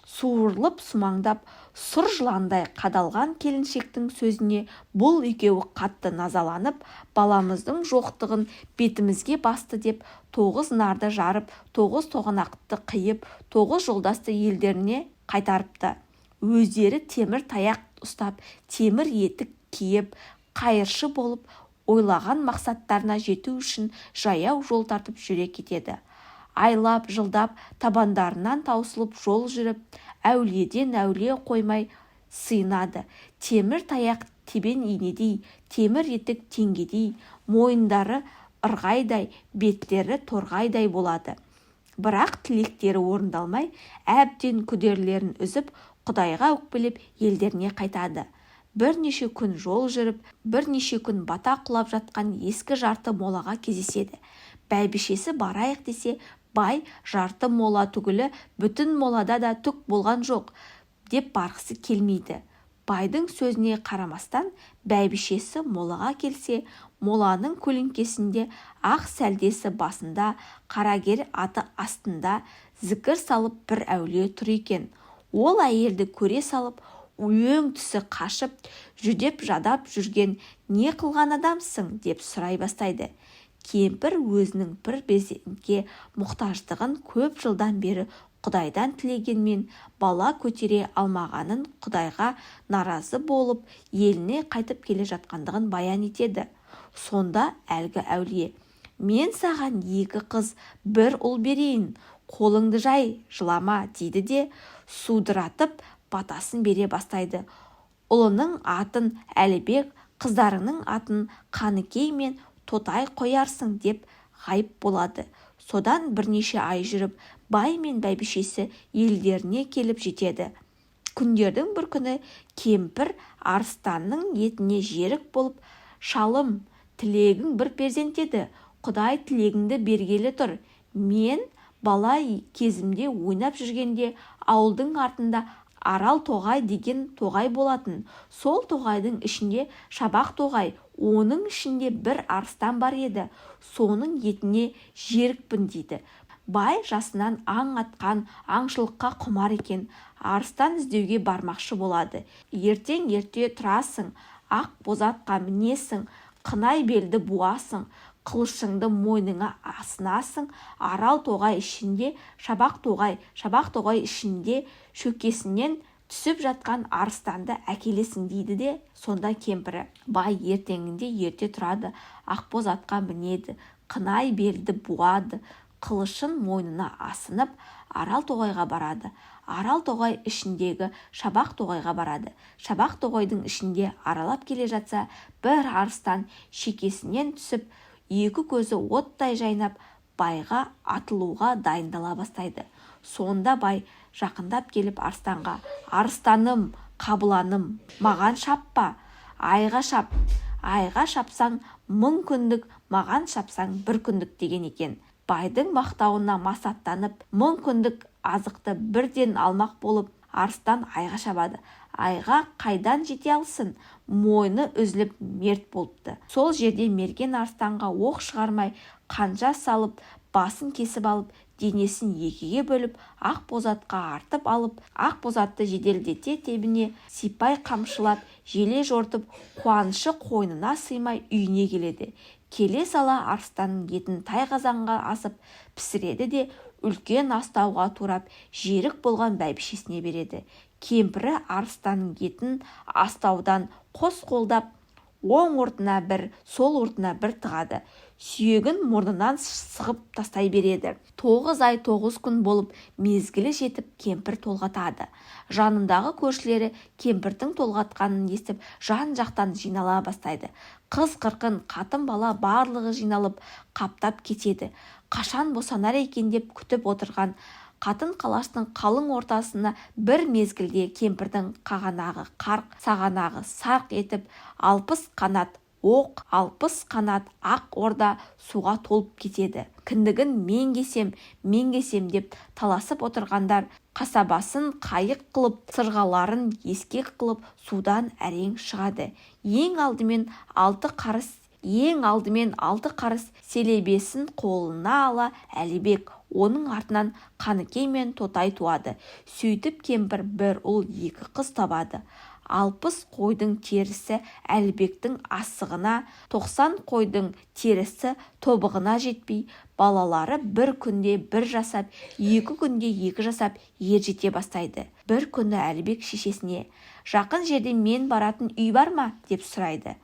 Суырылып сумаңдап, сұр жыландай қадалған келіншектің сөзіне бұл екеуі қатты назаланып, баламыздың жоқтығын бетімізге басты деп, 9 нарды жарып, 9 тоғанақты қиып, 9 жолдасты елдеріне қайтарыпты. Өздері темір таяқ ұстап, темір етік киіп, қайыршы болып, ойлаған мақсаттарына жету үшін жаяу жол тартып жүре кетеді. Айлап, жылдап, табандарынан таусылып жол жүріп, әулиеден әулие қоймай сыйынады. Темір таяқ тебен инедей, темір етік теңгедей, мойындары ырғайдай, беттері торғайдай болады. Бірақ тілектері орындалмай, әбден күдерлерін үзіп, Құдайға өкпелеп елдеріне қайтады. Бірнеше күн жол жүріп, бірнеше күн бата құлап жатқан ескі жарты молаға кездеседі. Бәйбішесі барайық десе, бай жарты мола түгілі бүтін молада да түк болған жоқ деп барғысы келмейді. Байдың сөзіне қарамастан, бәйбішесі молаға келсе, моланың көлеңкесінде ақ сәлдесі басында, қарагер аты астында зікір салып бір әулие тұр екен. Ол әйелді көре салып, өң түсі қашып, жүдеп жадап жүрген не қылған адамсың деп сұрай бастайды. Кемпір өзінің бір перзентке мұқтаждығын көп жылдан бері Құдайдан тілегенмен бала көтере алмағанын, Құдайға наразы болып, еліне қайтып келе жатқандығын баян етеді. Сонда әлгі әулие: мен саған 2 қыз, 1 ұл берейін, қолыңды жай, жылама дейді де, судыратып батасын бере бастайды. Ұлының атын Әлібек, қыздарының атын Қаныкей мен Тотай қоярсың деп ғайып болады. Содан бірнеше ай жүріп, бай мен бәйбішесі елдеріне келіп жетеді. Күндердің бір күні кемпір арыстанның етіне жерік болып: шалым, тілегің бір перзент еді, Құдай тілегіңді бергелі тұр. Мен бала кезімде ойнап жүргенде ауылдың артында Арал тоғай деген тоғай болатын. Сол тоғайдың ішінде Шабақ тоғай, оның ішінде бір арыстан бар еді. Соның етіне жерікпін дейді. Бай жасынан аң атқан, аңшылыққа құмар екен. Арыстан іздеуге бармақшы болады. Ертең ерте тұрасың, ақ бозатқа мінесің, қынай белді буасың, қылышыңды мойныңа асынасың. Арал тоғай ішінде Шабақ тоғай, Шабақ тоғай ішінде шөкесінен түсіп жатқан арыстанды әкелесің дейді де, сонда кемпірі: бай ертеңінде ерте тұрады, ақбоз атқа мінеді, қынай белді буады, қылышын мойнына асынып Арал тоғайға барады. Арал тоғай ішіндегі Шабақ тоғайға барады. Шабақ тоғайдың ішінде аралап келе жатса, бір арыстан шекесінен түсіп, екі көзі оттай жайнап, байға атылуға дайындала бастайды. Сонда бай жақындап келіп арыстанға: арыстаным, қабыланым, маған шаппа, айға шап. Айға шапсаң 1000 күндік, маған шапсаң 1 күндік деген екен. Байдың мақтауына масаттанып, 1000 күндік азықты бірден алмақ болып, арыстан айға шабады. Айға қайдан жете алсын, мойны үзіліп мерт болыпты. Сол жерде мерген арыстанға оқ шығармай, қанжа салып, басын кесіп алып, денесін екіге бөліп, ақбоз атқа артып алып, ақбоз атты жеделдете тебіне сипай қамшылап, желе жортып, қуанышы қойнына сыймай үйіне келеді. Келе сала арыстанның етін тай қазанға асып пісіреді де, үлкен астауға турап, жерік болған бәйбішесіне береді. Кемпірі арыстанның етін астаудан қос қолдап, оң ортына бір, сол ортына бір тығады. Сүйегін мұрнынан сығып тастай береді. 9 ай 9 күн болып, мезгілі жетіп, кемпір толғатады. Жанындағы көршілері кемпірдің толғатқанын естіп, жан-жақтан жинала бастайды. Қыз қырқын, қатын бала барлығы жиналып, қаптап кетеді. Қашан босанар екен деп күтіп отырған қатын қалаштың қалың ортасына бір мезгілде кемпірдің қағанағы қарқ, сағанағы сарқ етіп, 60 қанат оқ, 60 қанат ақ орда суға толып кетеді. Кіндігін мен кесем деп таласып отырғандар қасабасын қайық қылып, сырғаларын ескек қылып судан әрең шығады. Ең алдымен 6 қарыс селебесін қолына ала Әлібек, оның артынан Қаныкей мен Тотай туады. Сөйтіп кемпір бір ұл 2 қыз табады. 60 қойдың терісі Әлібектің асығына, 90 қойдың терісі тобығына жетпей, балалары бір күнде 1 жасап, 2 күнде 2 жасап ер жете бастайды. Бір күні Әлібек шешесіне: жақын жерде мен баратын үй бар ма? деп сұрайды.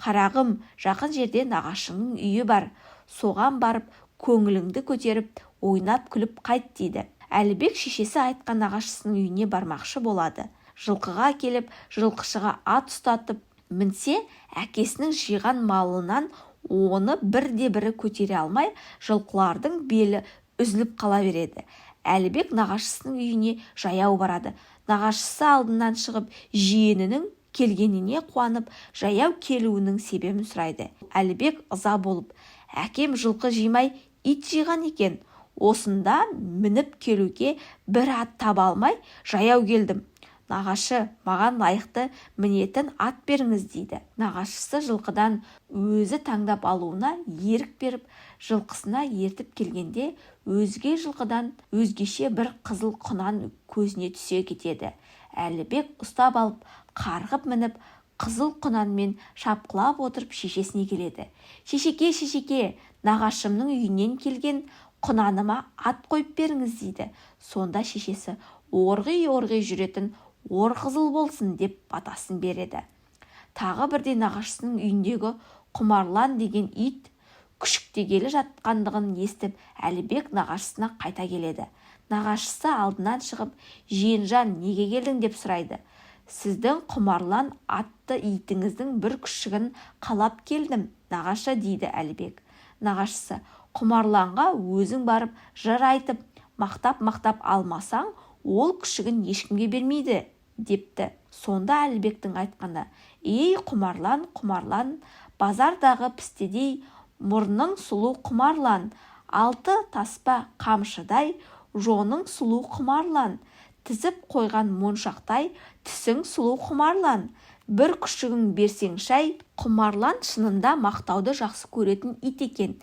Қарағым, жақын жерде нағашыңның үйі бар. Соған барып, көңіліңді көтеріп, ойнап күліп қайт дейді. Әлібек шешесі айтқан нағашысының үйіне бармақшы болады. Жылқыға келіп, жылқышыға ат ұстатып мінсе, әкесінің жиған малынан оны бірде-бірі көтере алмай, жылқылардың белі үзіліп қала береді. Әлібек нағашысының үйіне жаяу барады. Нағашысы алдынан шығып, жиенінің келгеніне қуанып, жаяу келуінің себебін сұрайды. Әлібек ыза болып: әкем жылқы жимай ит жиған екен. Осында мініп келуге бір ат таба алмай жаяу келдім. Нағашы, маған лайықты мінетін ат беріңіз дейді. Нағашысы жылқыдан өзі таңдап алуына ерік беріп, жылқысына ертіп келгенде, өзге жылқыдан өзгеше бір қызыл құнан көзіне түсе кетеді. Әлібек ұстап алып, қарғып мініп, қызыл құнанмен шапқылап отырып шешесіне келеді. Шешеке, нағашымның үйінен келген құнаныма ат қойып беріңіз дейді. Сонда шешесі: орғи жүретін ор қызыл болсын деп батасын береді. Тағы бірде нағашысының үйіндегі құмарлан деген ит күшіктегелі жатқандығын естіп, Әлібек нағашысына қайта келеді. Нағашысы алдынан шығып: жиенжан, неге келдің деп сұрайды. Сіздің құмарлан атты итіңіздің бір күшігін қалап келдім, нағашы, дейді Әлібек. Нағашысы: құмарланға өзің барып жыр айтып, мақтап алмасаң, ол күшігін ешкімге бермейді депті. Сонда Әлібектің айтқаны: ей құмарлан, базардағы пістедей мұрның сұлу құмарлан, 6 таспа қамшыдай жоның сұлу құмарлан, тізіп қойған моншақтай тісің сұлу құмарлан, бір күшігін берсең шай. Құмарлан шынында мақтауды жақсы көретін ит екен.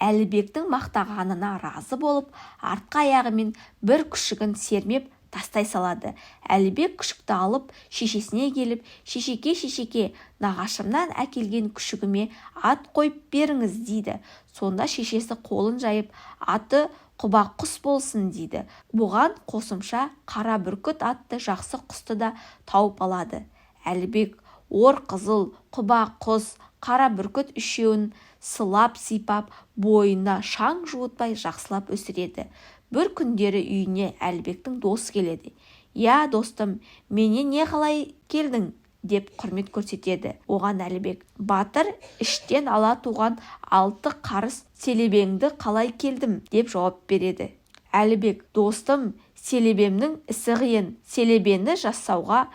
Әлібектің мақтағанына разы болып, артқы аяғымен бір күшігін сермеп тастай салады. Әлібек күшікті алып шешесіне келіп: шешеке, нағашымнан әкелген күшігіме ат қойып беріңіз дейді. Сонда шешесі қолын жайып аты құба құс болсын дейді. Бұған қосымша қара бүркіт атты жақсы құсты да тауып алады. Әлібек ор қызыл, құба құс, қара бүркіт үшеуін сылап-сипап, бойына шаң жуытпай жақсылап өсіреді. Бір күндері үйіне Әлібектің досы келеді. «Я, достым, менен не қалай келдің?» деп құрмет көрсетеді. Оған Әлібек: «Батыр іштен ала туған 6 қарыс селебеңді қалай келдім?» деп жауап береді. Әлібек: «Достым, селебемнің ісі қиын. Селебені жасауға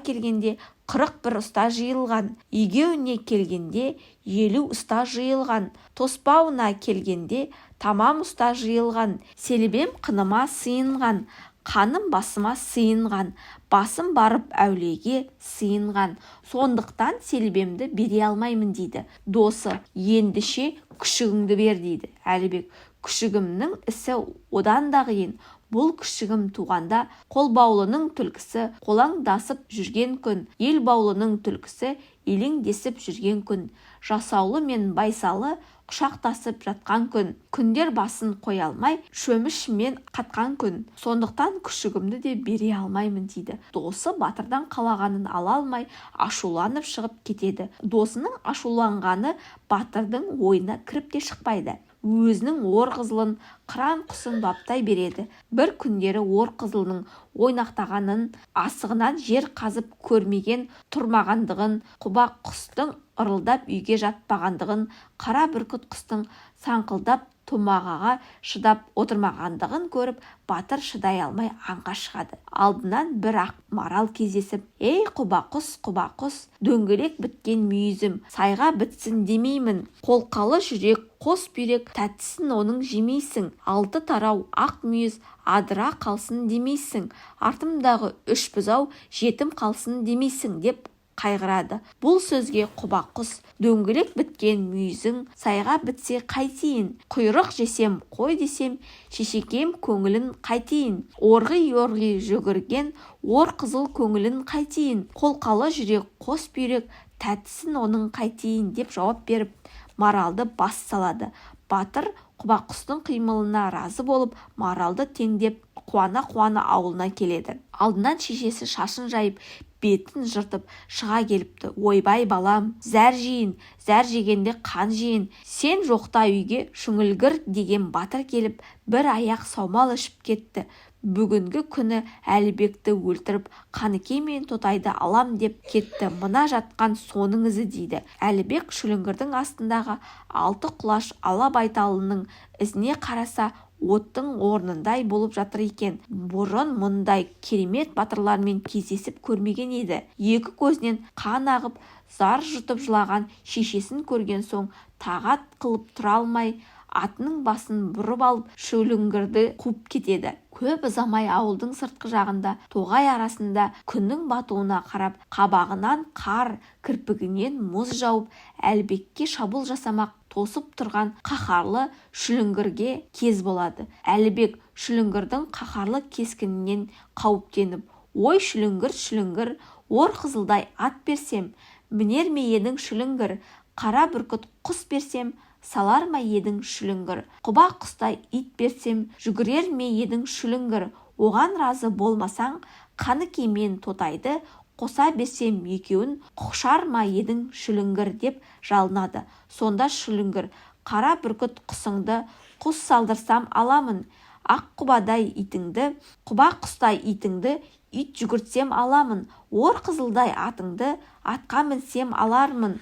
келгенде 41 ұста жиылған, егеуіне келгенде 50 ұста жиылған, тоспауына келгенде тамам ұста жиылған. Селебем қыныма сыйынған, қаным басыма сыйынған, басым барып әулиеге сыйынған. Сондықтан селебемді бере алмаймын» дейді. Досы: «Ендіше күшігіңді бер» дейді. Әлібек: «Күшігімнің ісі одан да қиын. Бұл күшігім туғанда қолбаулының түлкісі қолаңдасып жүрген күн, ел баулының түлкісі елеңдесіп жүрген күн, жасаулы мен байсалы құшақтасып жатқан күн, күндер басын қоя алмай шөмішімен қатқан күн. Сондықтан күшігімді де бере алмаймын» дейді. Досы батырдан қалағанын ала алмай ашуланып шығып кетеді. Досының ашуланғаны батырдың ойына кіріп те шықпайды. Өзінің ор қызылын, қыран құсын баптай береді. Бір күндері ор қызылының ойнақтағанын, асығынан жер қазып көрмеген тұрмағандығын, құба құстың ырылдап үйге жатпағандығын, қара бүркіт құстың саңқылдап томағаға шыдап отырмағандығын көріп, батыр шыдай алмай аңға шығады. Алдынан бір ақ марал кездесіп: «Ей құба құс, дөңгелек біткен мүйізім, сайға бітсін демеймін. Қолқалы жүрек, қос бүйрек, тәттісін оның жемейсің. 6 тарау ақ мүйіз адыра қалсын демейсің. Артымдағы 3 бұзау жетім қалсын демейсің» деп қайғырады. Бұл сөзге құба құс: «Дөңгелек біткен мүйізің сайға бітсе қайтейін? Құйрық жесем қой десем, шешекем көңілін қайтейін? Орғи жүгірген ор қызыл көңілін қайтейін? Қолқалы жүрек, қос бүйрек, тәттісін оның қайтейін?» деп жауап беріп, маралды бас салады. Батыр құба құстың қимылына разы болып, маралды теңдеп қуана-қуана ауылына келеді. Алдынан шешесі шашын жайып, бетін жыртып шыға келіпті. «Ойбай балам, зәр жейін, зәр жегенде қан жейін. Сен жоқта үйге шүңілгір» деген батыр келіп, бір аяқ саумал ішіп кетті. Бүгінгі күні Әлібекті өлтіріп, Қаныкей мен Тотайды алам деп кетті. Мына жатқан соның ізі дейді. Әлібек шүліңгірдің астындағы 6 құлаш ала байталының ізіне қараса, оттың орнындай болып жатыр екен. Бұрын мұндай керемет батырлармен кездесіп көрмеген еді. Екі көзінен қан ағып, зар жұтып жылаған шешесін көрген соң тағат қылып тұра алмай, атының басын бұрып алып шүліңгірді қуып кетеді. Көп ұзамай ауылдың сыртқы жағында, тоғай арасында күннің батуына қарап, қабағынан қар, кірпігінен мұз жауып, Әлібекке шабуыл жасамақ тосып тұрған қаһарлы шүліңгірге кез болады. Әлібек шүліңгірдің қаһарлы кескінінен қауіптеніп: «Ой шүліңгір, ор қызылдай ат берсем, мінер ме едің шүліңгір? Қара бүркіт құс берсем, салар ма едің шүліңгір? Құба құстай ит берсем, жүгірер ме едің шүліңгір? Оған разы болмасаң, Қаныкей мен Тотайды қоса берсем, екеуін құшар ма едің шүліңгір?» деп жалынады. Сонда шүліңгір: «Қара бүркіт құсыңды құс салдырсам аламын. Ақ құбадай итіңді, құба құстай итіңді ит жүгіртсем аламын. Ор қызылдай атыңды атқа мінсем алармын.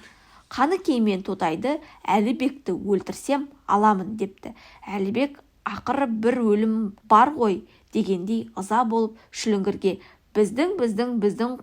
Қаныкей мен Тотайды, Әлібекті өлтірсем аламын» депті. Әлібек: «Ақыры бір өлім бар ғой» дегендей ыза болып шүліңгірге: Біздің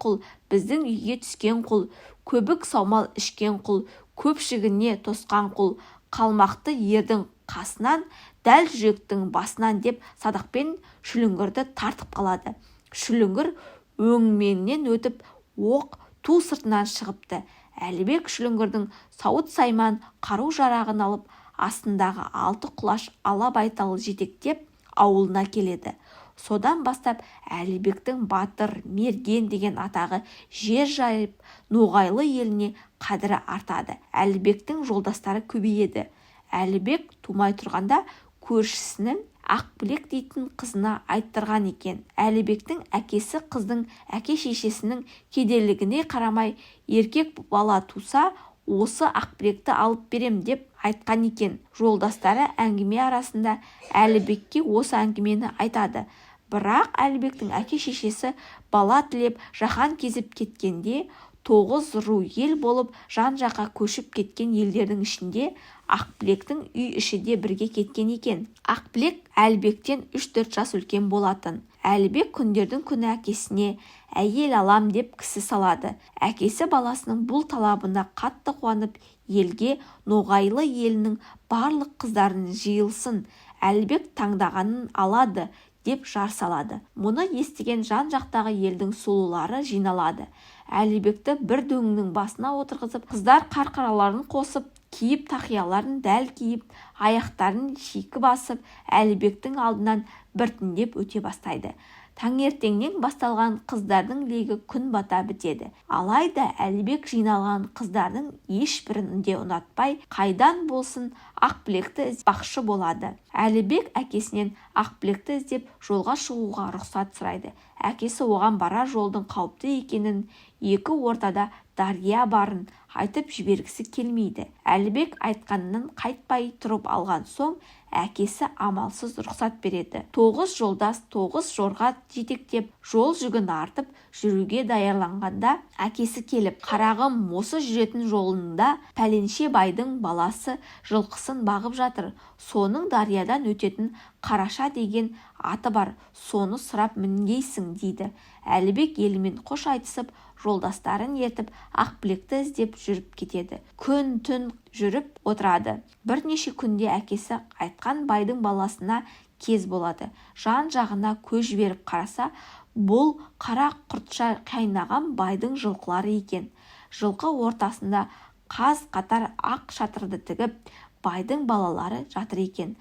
құл, біздің үйге түскен құл, көбік саумал ішкен құл, көпшігіне тосқан құл, қалмақты ердің қасынан, дәл жүректің басынан» деп садақпен шүліңгірді тартып қалады. Шүліңгір өңменнен өтіп, оқ ту сыртынан шығыпты. Әлібек шүліңгірдің сауыт сайман қару-жарағын алып, астындағы 6 құлаш ала байтал жетектеп ауылына келеді. Содан бастап Әлібектің батыр, мерген деген атағы жер жайып, ноғайлы еліне қадірі артады. Әлібектің жолдастары көбейеді. Әлібек тумай тұрғанда көршісінің Ақбілек дейтін қызына айттырған екен. Әлібектің әкесі қыздың әке-шешесінің кедейлігіне қарамай еркек бала туса осы Ақбілекті алып берем деп айтқан екен. Жолдастары әңгіме арасында Әлібекке осы әңгімені айтады. Бірақ Әлібектің әке-шешесі бала тілеп жаһан кезіп кеткенде 9 ру ел болып жан-жаққа көшіп кеткен елдердің ішінде Ақбілектің үй іші де бірге кеткен екен. Ақбілек Әлібектен 3-4 жас үлкен болатын. Әлібек күндердің күні әкесіне әйел алам деп кісі салады. Әкесі баласының бұл талабына қатты қуанып, елге Ноғайлы елінің барлық қыздарын жиылсын, Әлібек таңдағанын алады деп жар салады. Мұны естіген жан-жақтағы елдің сұлулары жиналады. Әлібекті бір дөңнің басына отырғызып, қыздар қарқараларын қосып, киіп тақияларын дәл киіп, аяқтарын шикі басып, Әлібектің алдынан біртіндеп өте бастайды. Таңертеңнен басталған қыздардың легі күн бата бітеді. Алайда Әлібек жиналған қыздардың ешбірін де ұнатпай, қайдан болсын Ақбілекті іздепақшы болады. Әлібек әкесінен Ақбілекті іздеп жолға шығуға рұқсат сұрайды. Әкесі оған барар жолдың қауіпті екенін, екі ортада дария барын айтып жібергісі келмейді. Әлібек айтқанынан қайтпай тұрып алған соң, әкесі амалсыз рұқсат береді. 9 жолдас 9 жорға жетектеп, жол жүгін артып жүруге даярланғанда, әкесі келіп, қарағым, осы жүретін жолында пәленше байдың баласы жылқысын бағып жатыр. Соның дариядан өтетін Қараша деген аты бар, соны сұрап мінгейсің дейді. Әлібек елімен қош айтысып, жолдастарын ертіп Ақбілекті іздеп жүріп кетеді. Күн-түн жүріп отырады. Бірнеше күнде әкесі айтқан байдың баласына кез болады. Жан-жағына көз жіберіп қараса, бұл қара құртша қайнаған байдың жылқылары екен. Жылқы ортасында қаз қатар ақ шатырды тігіп, байдың балалары жатыр екен.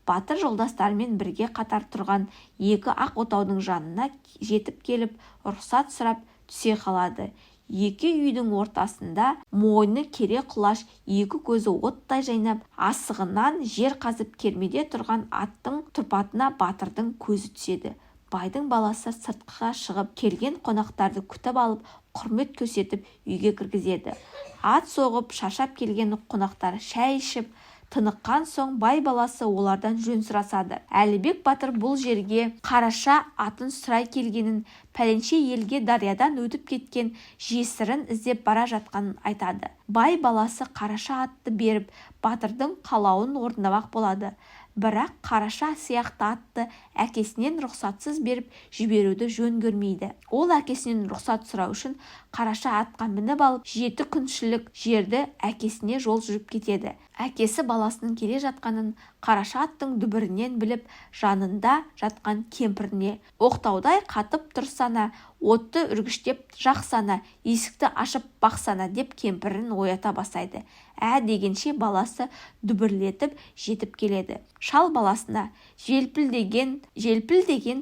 Батыр жолдастарымен бірге қатар тұрған екі ақ отаудың жанына жетіп келіп, рұқсат сұрап түсе қалады. Екі үйдің ортасында мойны кере құлаш, екі көзі оттай жайнап, асығынан жер қазып кермеде тұрған аттың тұрпатына батырдың көзі түседі. Байдың баласы сыртқыға шығып, келген қонақтарды күтіп алып, құрмет көрсетіп үйге кіргізеді. Ат соғып, шашап келген қонақтар шай ішіп, тыныққан соң бай баласы олардан жөн сұрасады. Әлібек батыр бұл жерге Қараша атын сұрай келгенін, пәленше елге дариядан өтіп кеткен жесірін іздеп бара жатқанын айтады. Бай баласы Қараша атты беріп, батырдың қалауын орындамақ болады. Бірақ Қараша сияқты атты әкесінен рұқсатсыз беріп жіберуді жөн көрмейді. Ол әкесінен рұқсат сұрау үшін Қараша атқа мініп алып, 7 күншілік жерді әкесіне жол жүріп кетеді. Әкесі баласының келе жатқанын Қараша аттың дүбірінен біліп, жанында жатқан кемпіріне: оқтаудай қатып тұрсана, отты үргіштеп жақсана, есікті ашып бақсана деп кемпірін оята бастайды. Дегенше баласы дүбірлетіп жетіп келеді. Шал баласына: желпілдеген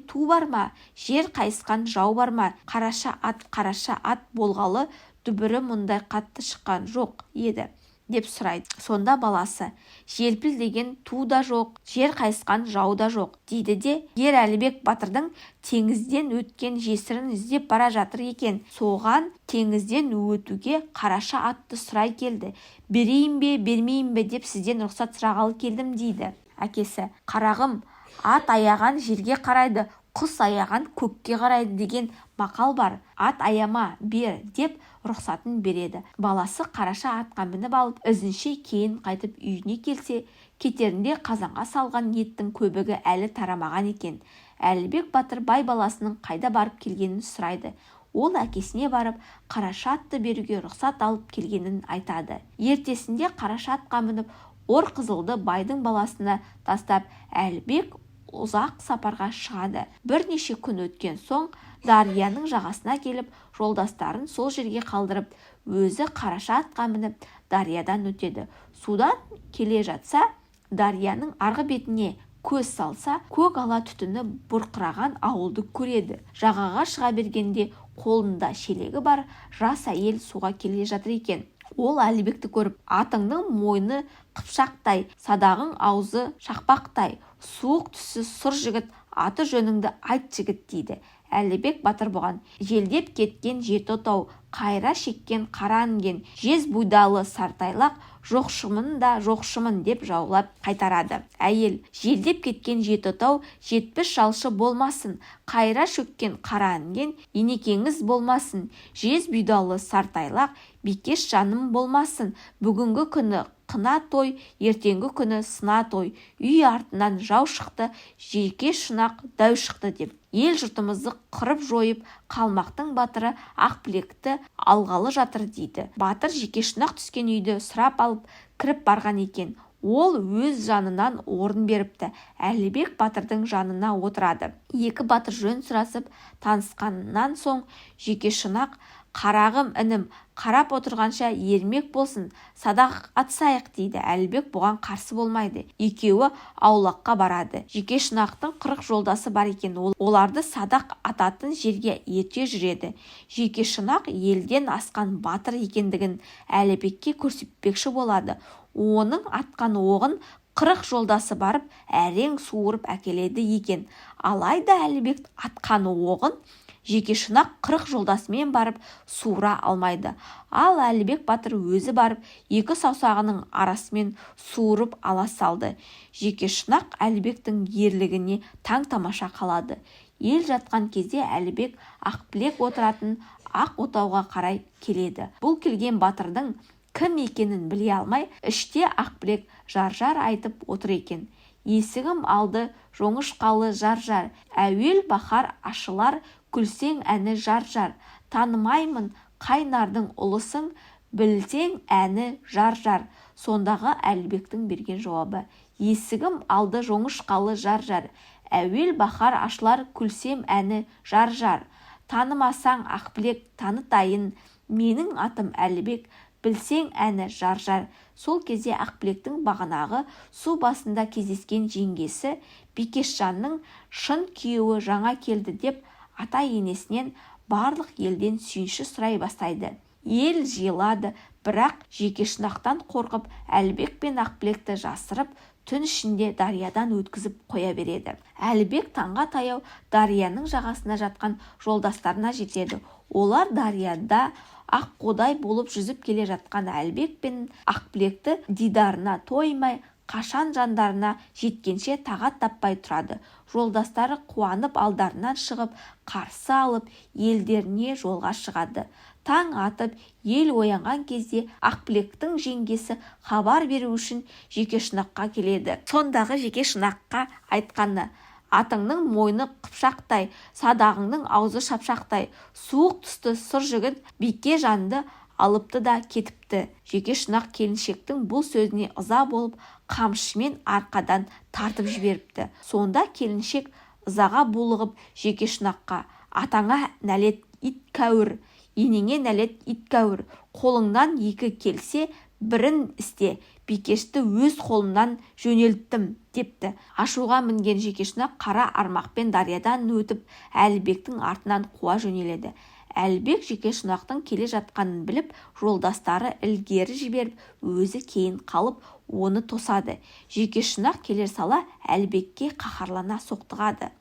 ту бар ма, жер қайысқан жау бар ма, Қараша ат болғалы дүбірі мұндай қатты шыққан жоқ еді деп сұрайды. Сонда баласы: желпілдеген ту да жоқ, жер қайысқан жау да жоқ дейді де, ер Әлібек батырдың теңізден өткен жесірін іздеп бара жатыр екен. Соған теңізден өтуге Қараша атты сұрай келді. Берейін бе, бермейін бе деп сізден рұқсат сұрағалы келдім дейді. Әкесі: қарағым, ат аяған жерге қарайды, құс аяған көкке қарайды деген мақал бар. Ат аяма, бер деп рұқсатын береді. Баласы Қараша атқа мініп алып, ізінше кейін қайтып үйіне келсе, кетерінде қазанға салған еттің көбігі әлі тарамаған екен. Әлібек батыр бай баласының қайда барып келгенін сұрайды. Ол әкесіне барып, Қараша атты беруге рұқсат алып келгенін айтады. Ертесінде Қараша атқа мініп, ор қызылды байдың баласына тастап, Әлібек ұзақ сапарға шығады. Бірнеше күн өткен соң, дарияның жағасына келіп, жолдастарын сол жерге қалдырып, өзі Қараша атқа мініп, дариядан өтеді. Судан келе жатса, дарияның арғы бетіне көз салса, көк ала түтіні бұрқыраған ауылды көреді. Жағаға шыға бергенде, қолында шелегі бар жас әйел суға келе жатыр екен. Ол Әлібекті көріп: атыңның мойны қыпшақтай, садағың аузы шақпақтай, суық түсі сұр жігіт, аты жөніңді айт жігіт дейді. Әлібек батыр бұған желдеп кеткен жеті отау, қайра шеккен қара інген, жез бұйдалы сартайлақ, жоқшымын да жоқшымын деп жаулап қайтарады. Әйел: желдеп кеткен жеті отау, жетпіс жалшы болмасын, қайра шөккен қара інген, енекеңіз болмасын, жез бұйдалы сартайлақ, бикеш жаным болмасын, бүгінгі күні қына той, ертеңгі күні сына той, үй артынан жау шықты, жеке шынақ дәу шықты деп. Ел жұртымызды қырып жойып, қалмақтың батыры Ақбілекті алғалы жатыр дейді. Батыр жеке шынақ түскен үйді сұрап алып кіріп барған екен. Ол өз жанынан орын беріпті. Әлібек батырдың жанына отырады. Екі батыр жөн сұрасып танысқаннан соң жеке шынақ: қарағым інім, қарап отырғанша ермек болсын, садақ атсайық дейді. Әлібек бұған қарсы болмайды. Екеуі аулаққа барады. Жеке шынақтың 40 жолдасы бар екен. Оларды садақ ататын жерге ерте жүреді. Жеке шынақ елден асқан батыр екендігін Әлібекке көрсетпекші болады. Оның атқан оғын 40 жолдасы барып әрең суырып әкеледі екен. Алайда Әлібек атқан оғын жеке шынақ 40 жолдасымен барып суыра алмайды. Ал Әлібек батыр өзі барып екі саусағының арасымен суырып ала салды. Жеке шынақ Әлібектің ерлігіне таң тамаша қалады. Ел жатқан кезде Әлібек Ақбілек отыратын ақ отауға қарай келеді. Бұл келген батырдың кім екенін біле алмай, іште Ақбілек жар-жар айтып отыр екен. Есігім алды жоңышқалы жар-жар, әуел бахар ашылар, күлсең әні жар-жар, танымаймын қайнардың ұлысың, білсең әні жар-жар. Сондағы Әлібектің берген жауабы: есігім алды жоңышқалы жар-жар, әуел бахар ашылар, күлсем әні жар-жар. Танымасаң Ақбілек танытайын, менің атым Әлібек, білсең әні жар-жар. Сол кезде Ақбілектің бағанағы су басында кездескен жеңгесі Бикешжанның шын күйеуі жаңа келді деп ата-енесінен барлық елден сүйінші сұрай бастайды. Ел жиылады, бірақ жеке шынақтан қорқып Әлібек пен Ақбілекті жасырып түн ішінде дариядан өткізіп қоя береді. Әлібек таңға таяу дарияның жағасына жатқан жолдастарына жетеді. Олар дарияда аққудай болып жүзіп келе жатқан Әлібек пен Ақбілекті дидарына тоймай, қашан жандарына жеткенше тағат таппай тұрады. Жолдастары қуанып алдарынан шығып, қарсы алып, елдеріне жолға шығады. Таң атып, ел оянған кезде Ақбілектің жеңгесі хабар беру үшін жеке шынаққа келеді. Сондағы жеке шынаққа айтқаны: атыңның мойны қыпшақтай, садағыңның аузы шапшақтай. Суық түсті сұр жігіт бике жанды алыпты да кетіпті. Жеке шынақ келіншектің бұл сөзіне ыза болып, қамшымен арқадан тартып жіберіпті. Сонда келіншек ызаға булығып жеке шынаққа: атаңа нәлет ит кәуір, енеңе нәлет ит кәуір, қолыңнан екі келсе бірін істе, Бикешті өз қолымнан жөнелттім депті. Ашуға мінген жеке шынақ қара армақпен дариядан өтіп Әлібектің артынан қуа жөнеледі. Әлібек жеке шынақтың келе жатқанын біліп, жолдастары ілгері жіберіп, өзі кейін қалып, оны тосады. Жеке шынақ келер сала Әлібекке қаһарлана соқтығады.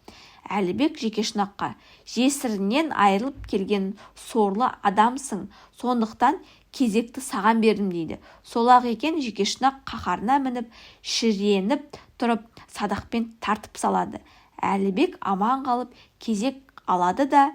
Әлібек жеке шынаққа: жесірінен айырылып келген сорлы адамсың, сондықтан кезекті саған бердім дейді. Сол-ақ екен. Жеке шынақ қаһарына мініп, шіреніп тұрып, садақпен тартып салады. Әлібек аман қалып кезек алады да: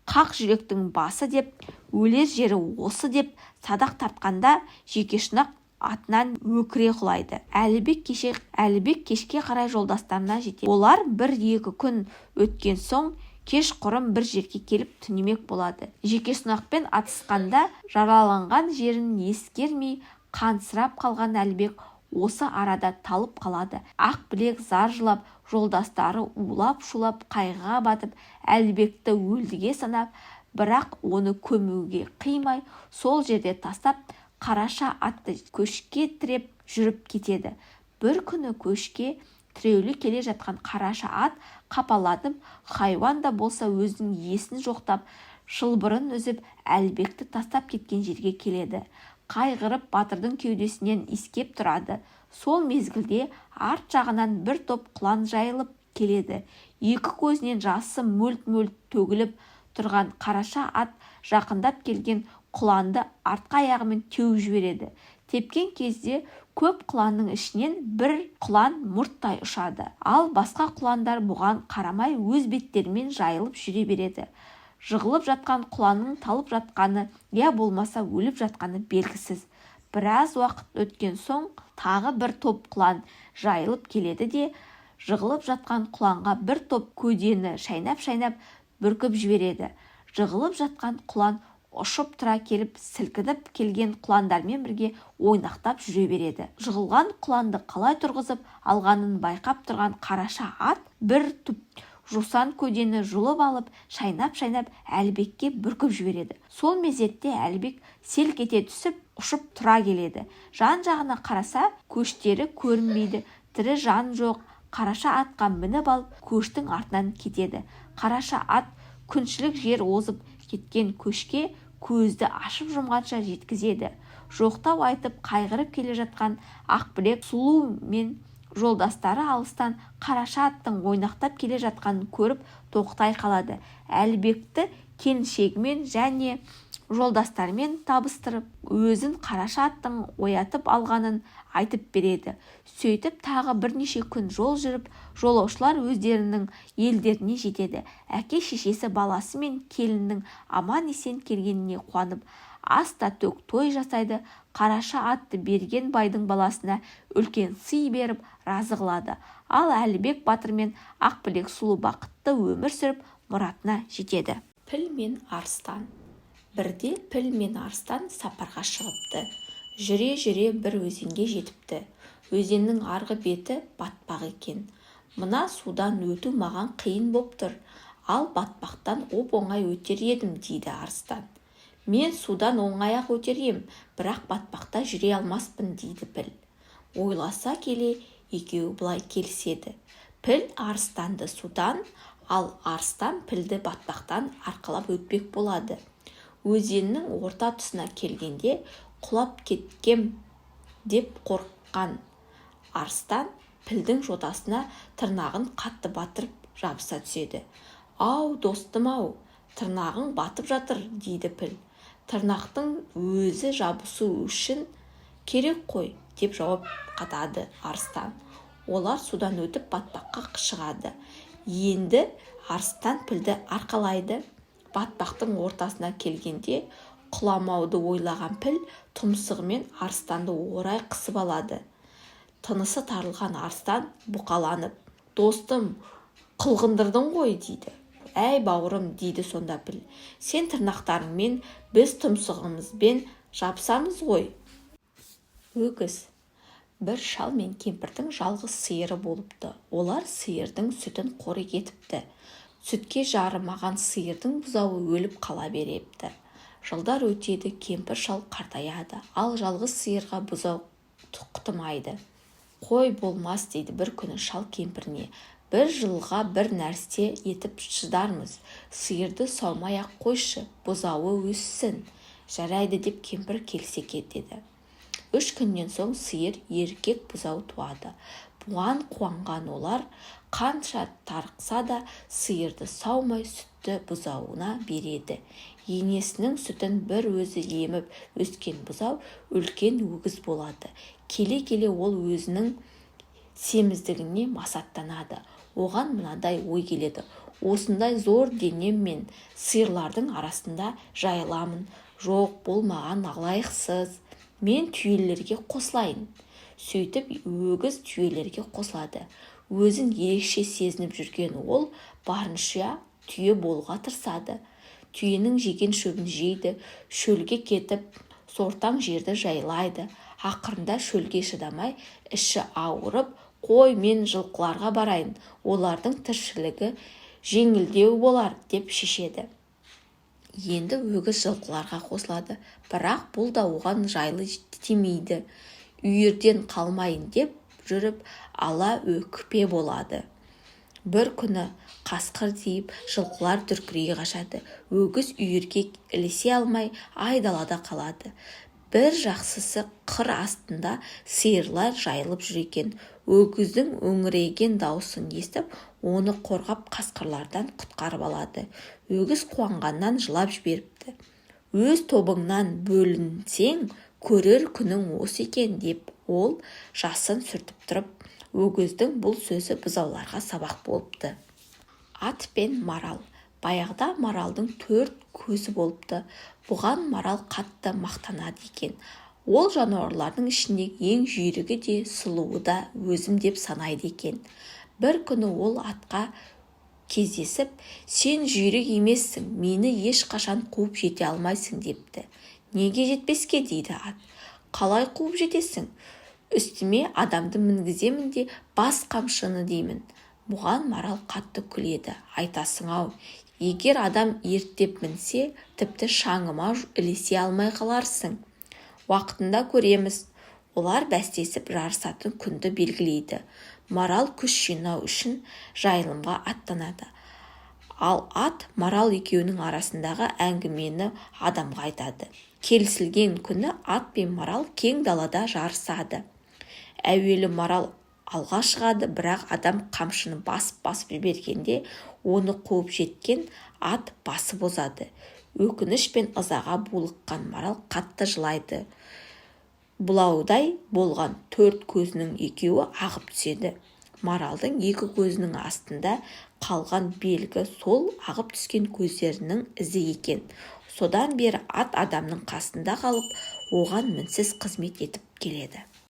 қақ жүректің басы деп, өлер жері осы деп садақ тартқанда жеке шынақ атынан өкіре құлайды. Әлібек кешке қарай жолдастарына жетеді. Олар 1-2 күн өткен соң кеш құрым бір жерге келіп түнемек болады. Жеке шынақпен атысқанда жараланған жерін ескермей қансырап қалған Әлібек осы арада талып қалады. Ақбілек зар жылап, жолдастары улап-шулап қайғыға батып, Әлібекті өлдіге санап, бірақ оны көмуге қимай, сол жерде тастап, қараша атты көшке тіреп жүріп кетеді. Бір күні көшке тіреулі келе жатқан қараша ат қапаланып, хайуан да болса өзінің есін жоқтап, шылбырын үзіп, Әлібекті тастап кеткен жерге келеді. Қайғырып батырдың кеудесінен иіскеп тұрады. Сол мезгілде арт жағынан бір топ құлан жайылып келеді. Екі көзінен жасы мөлт-мөлт төгіліп тұрған қараша ат жақындап келген құланды артқы аяғымен теуіп жібереді. Тепкен кезде көп құланның ішінен бір құлан мұрттай ұшады. Ал басқа құландар бұған қарамай өз беттерімен жайылып жүре береді. Жығылып жатқан құланның талып жатқаны я болмаса өліп жатқаны белгісіз. Біраз уақыт өткен соң тағы бір топ құлан жайылып келеді де жығылып жатқан құланға бір топ көдені шайнап-шайнап бүркіп жібереді. Жығылып жатқан құлан ұшып тұра келіп сілкініп келген құландармен бірге ойнақтап жүре береді. Жығылған құланды қалай тұрғызып алғанын байқап тұрған қараша ат бір түп жусан көдені жұлып алып шайнап-шайнап Әлібекке бүркіп жібереді. Сол мезетте Әлібек селк ете түсіп ұшып тұра келеді. Жан-жағына қараса көштері көрінбейді, тірі жан жоқ. Қараша атқа мініп алып көштің артынан кетеді. Қараша ат күншілік жер озып кеткен көшке көзді ашып жұмғанша жеткізеді. Жоқтау айтып қайғырып келе жатқан Ақбілек сұлу мен жолдастары алыстан қараша аттың ойнақтап келе жатқанын көріп тоқтай қалады. Әлібекті келіншегімен және жолдастарымен табыстырып, өзін қараша аттың оятып алғанын айтып береді. Сөйтіп тағы бірнеше күн жол жүріп, жолаушылар өздерінің елдеріне жетеді. Әке-шешесі баласы мен келіннің аман-есен келгеніне қуанып, аста төк той жасайды. Қараша атты берген байдың баласына үлкен сый беріп разы қылады. Ал Әлібек батыр мен Ақбілек сұлу бақытты өмір сүріп мұратына жетеді. Піл мен арыстан. Бірде піл мен арыстан сапарға шығыпты. Жүре-жүре бір өзенге жетіпті. Өзеннің арғы беті батпақ екен. Мына судан өту маған қиын боп тұр. Ал батпақтан оп-оңай өтер едім, дейді арыстан. Мен судан оңай-ақ өтер ем, бірақ батпақта жүре алмаспын, дейді піл. Ойласа келе екеуі былай келіседі. Піл арыстанды судан, ал арыстан пілді батпақтан арқалап өтпек болады. Өзеннің орта тұсына келгенде құлап кеткем деп қорыққан арыстан пілдің жотасына тырнағын қатты батырып жабыса түседі. Ау, достым-ау, тырнағың батып жатыр, дейді піл. Тырнақтың өзі жабысу үшін керек қой, деп жауап қатады арыстан. Олар судан өтіп батпаққа шығады. Енді арыстан пілді арқалайды. Батпақтың ортасына келгенде құламауды ойлаған піл тұмсығымен арыстанды орай қысып алады. Тынысы тарылған арыстан бұқаланып, достым, қылғындырдың ғой, дейді. Әй бауырым, дейді сонда піл, сен тырнақтарыңмен біз тұмсығымызбен жапсамыз ғой. Өгіз. Бір шал мен кемпірдің жалғыз сиыры болыпты. Олар сиырдың сүтін қорек етіпті. Сүтке жарымаған сиырдың бұзауы өліп қала берепті. Жылдар өтеді, кемпір шал қартаяды, ал жалғыз сиырға бұзау құтымайды. Қой болмас, дейді бір күні шал кемпіріне. Бір жылға бір нәрсе етіп шыдармыз. Сиырды саумай-ақ қойшы, бұзауы өссін. Жарайды, деп кемпір келісе кетеді. 3 күннен соң сиыр еркек бұзау туады. Бұған қуанған олар қанша тарықса да сиырды саумай сүтті бұзауына береді. Енесінің сүтін бір өзі еміп өскен бұзау үлкен өгіз болады. Келе-келе ол өзінің семіздігіне масаттанады. Оған мынадай ой келеді. Осындай зор денем мен сиырлардың арасында жайыламын. Жоқ, болмаған алайықсыз. Мен түйелерге қосылайын. Сөйтіп өгіз түйелерге қосылады. Өзін ерекше сезініп жүрген ол барынша түйе болуға тырысады. Түйенің жеген шөбін жейді, шөлге кетіп, сортаң жерді жайлайды. Ақырында шөлге шыдамай, іші ауырып, қой мен жылқыларға барайын, олардың тіршілігі жеңілдеу болар, деп шешеді. Енді өгіз жылқыларға қосылады, бірақ бұл да оған жайлы тимейді. Үйірден қалмайын деп жүріп ала өкпе болады. Бір күні қасқыр дейіп жылқылар дүркірей қашады. Өгіз үйірге ілесе алмай айдалада қалады. бір жақсысы қыр астында сиырлар жайылып жүр екен. Өгіздің өңірейген даусын естіп, оны қорғап қасқырлардан құтқарып алады. Өгіз қуанғаннан жылап жіберіпті. Өз тобыңнан бөлінсең, көрер күнің осы екен деп ол жасын сүртіп тұрып, өгіздің бұл сөзі бұзауларға сабақ болыпты. Ат пен марал. Баяғыда маралдың 4 көзі болыпты. Бұған марал қатты мақтанады екен. Ол жануарлардың ішіндегі ең жүйрігі де, сұлуы да өзім деп санайды екен. Бір күні ол атқа кездесіп, сен жүйрік емессің, мені ешқашан қуып жете алмайсың депті. Неге жетпеске дейді ат. Қалай қуып жетесің? Үстіме адамды мінгіземін де бас қамшыны деймін. Бұған марал қатты күледі. Айтасың-ау, егер адам ерттеп мінсе, тіпті шаңыма ілесе алмай қаларсың. Уақытында көреміз. Олар бәстесіп жарысатын күнді белгілейді. Марал күш жинау үшін жайылымға аттанады. Ал ат марал екеуінің арасындағы әңгімені адамға айтады. Келісілген күні ат пен марал кең далада жарысады. Әуелі марал алға шығады, бірақ адам қамшыны басып жібергенде оны қуып жеткен ат басы бозады. Өкініш пен ызаға булыққан марал қатты жылайды. Бұлаудай болған 4 көзінің екеуі ағып түседі. Маралдың 2 көзінің астында қалған белгі сол ағып түскен көздерінің ізі екен. Содан бері ат адамның қасында қалып, оған мінсіз қызмет етіп келеді.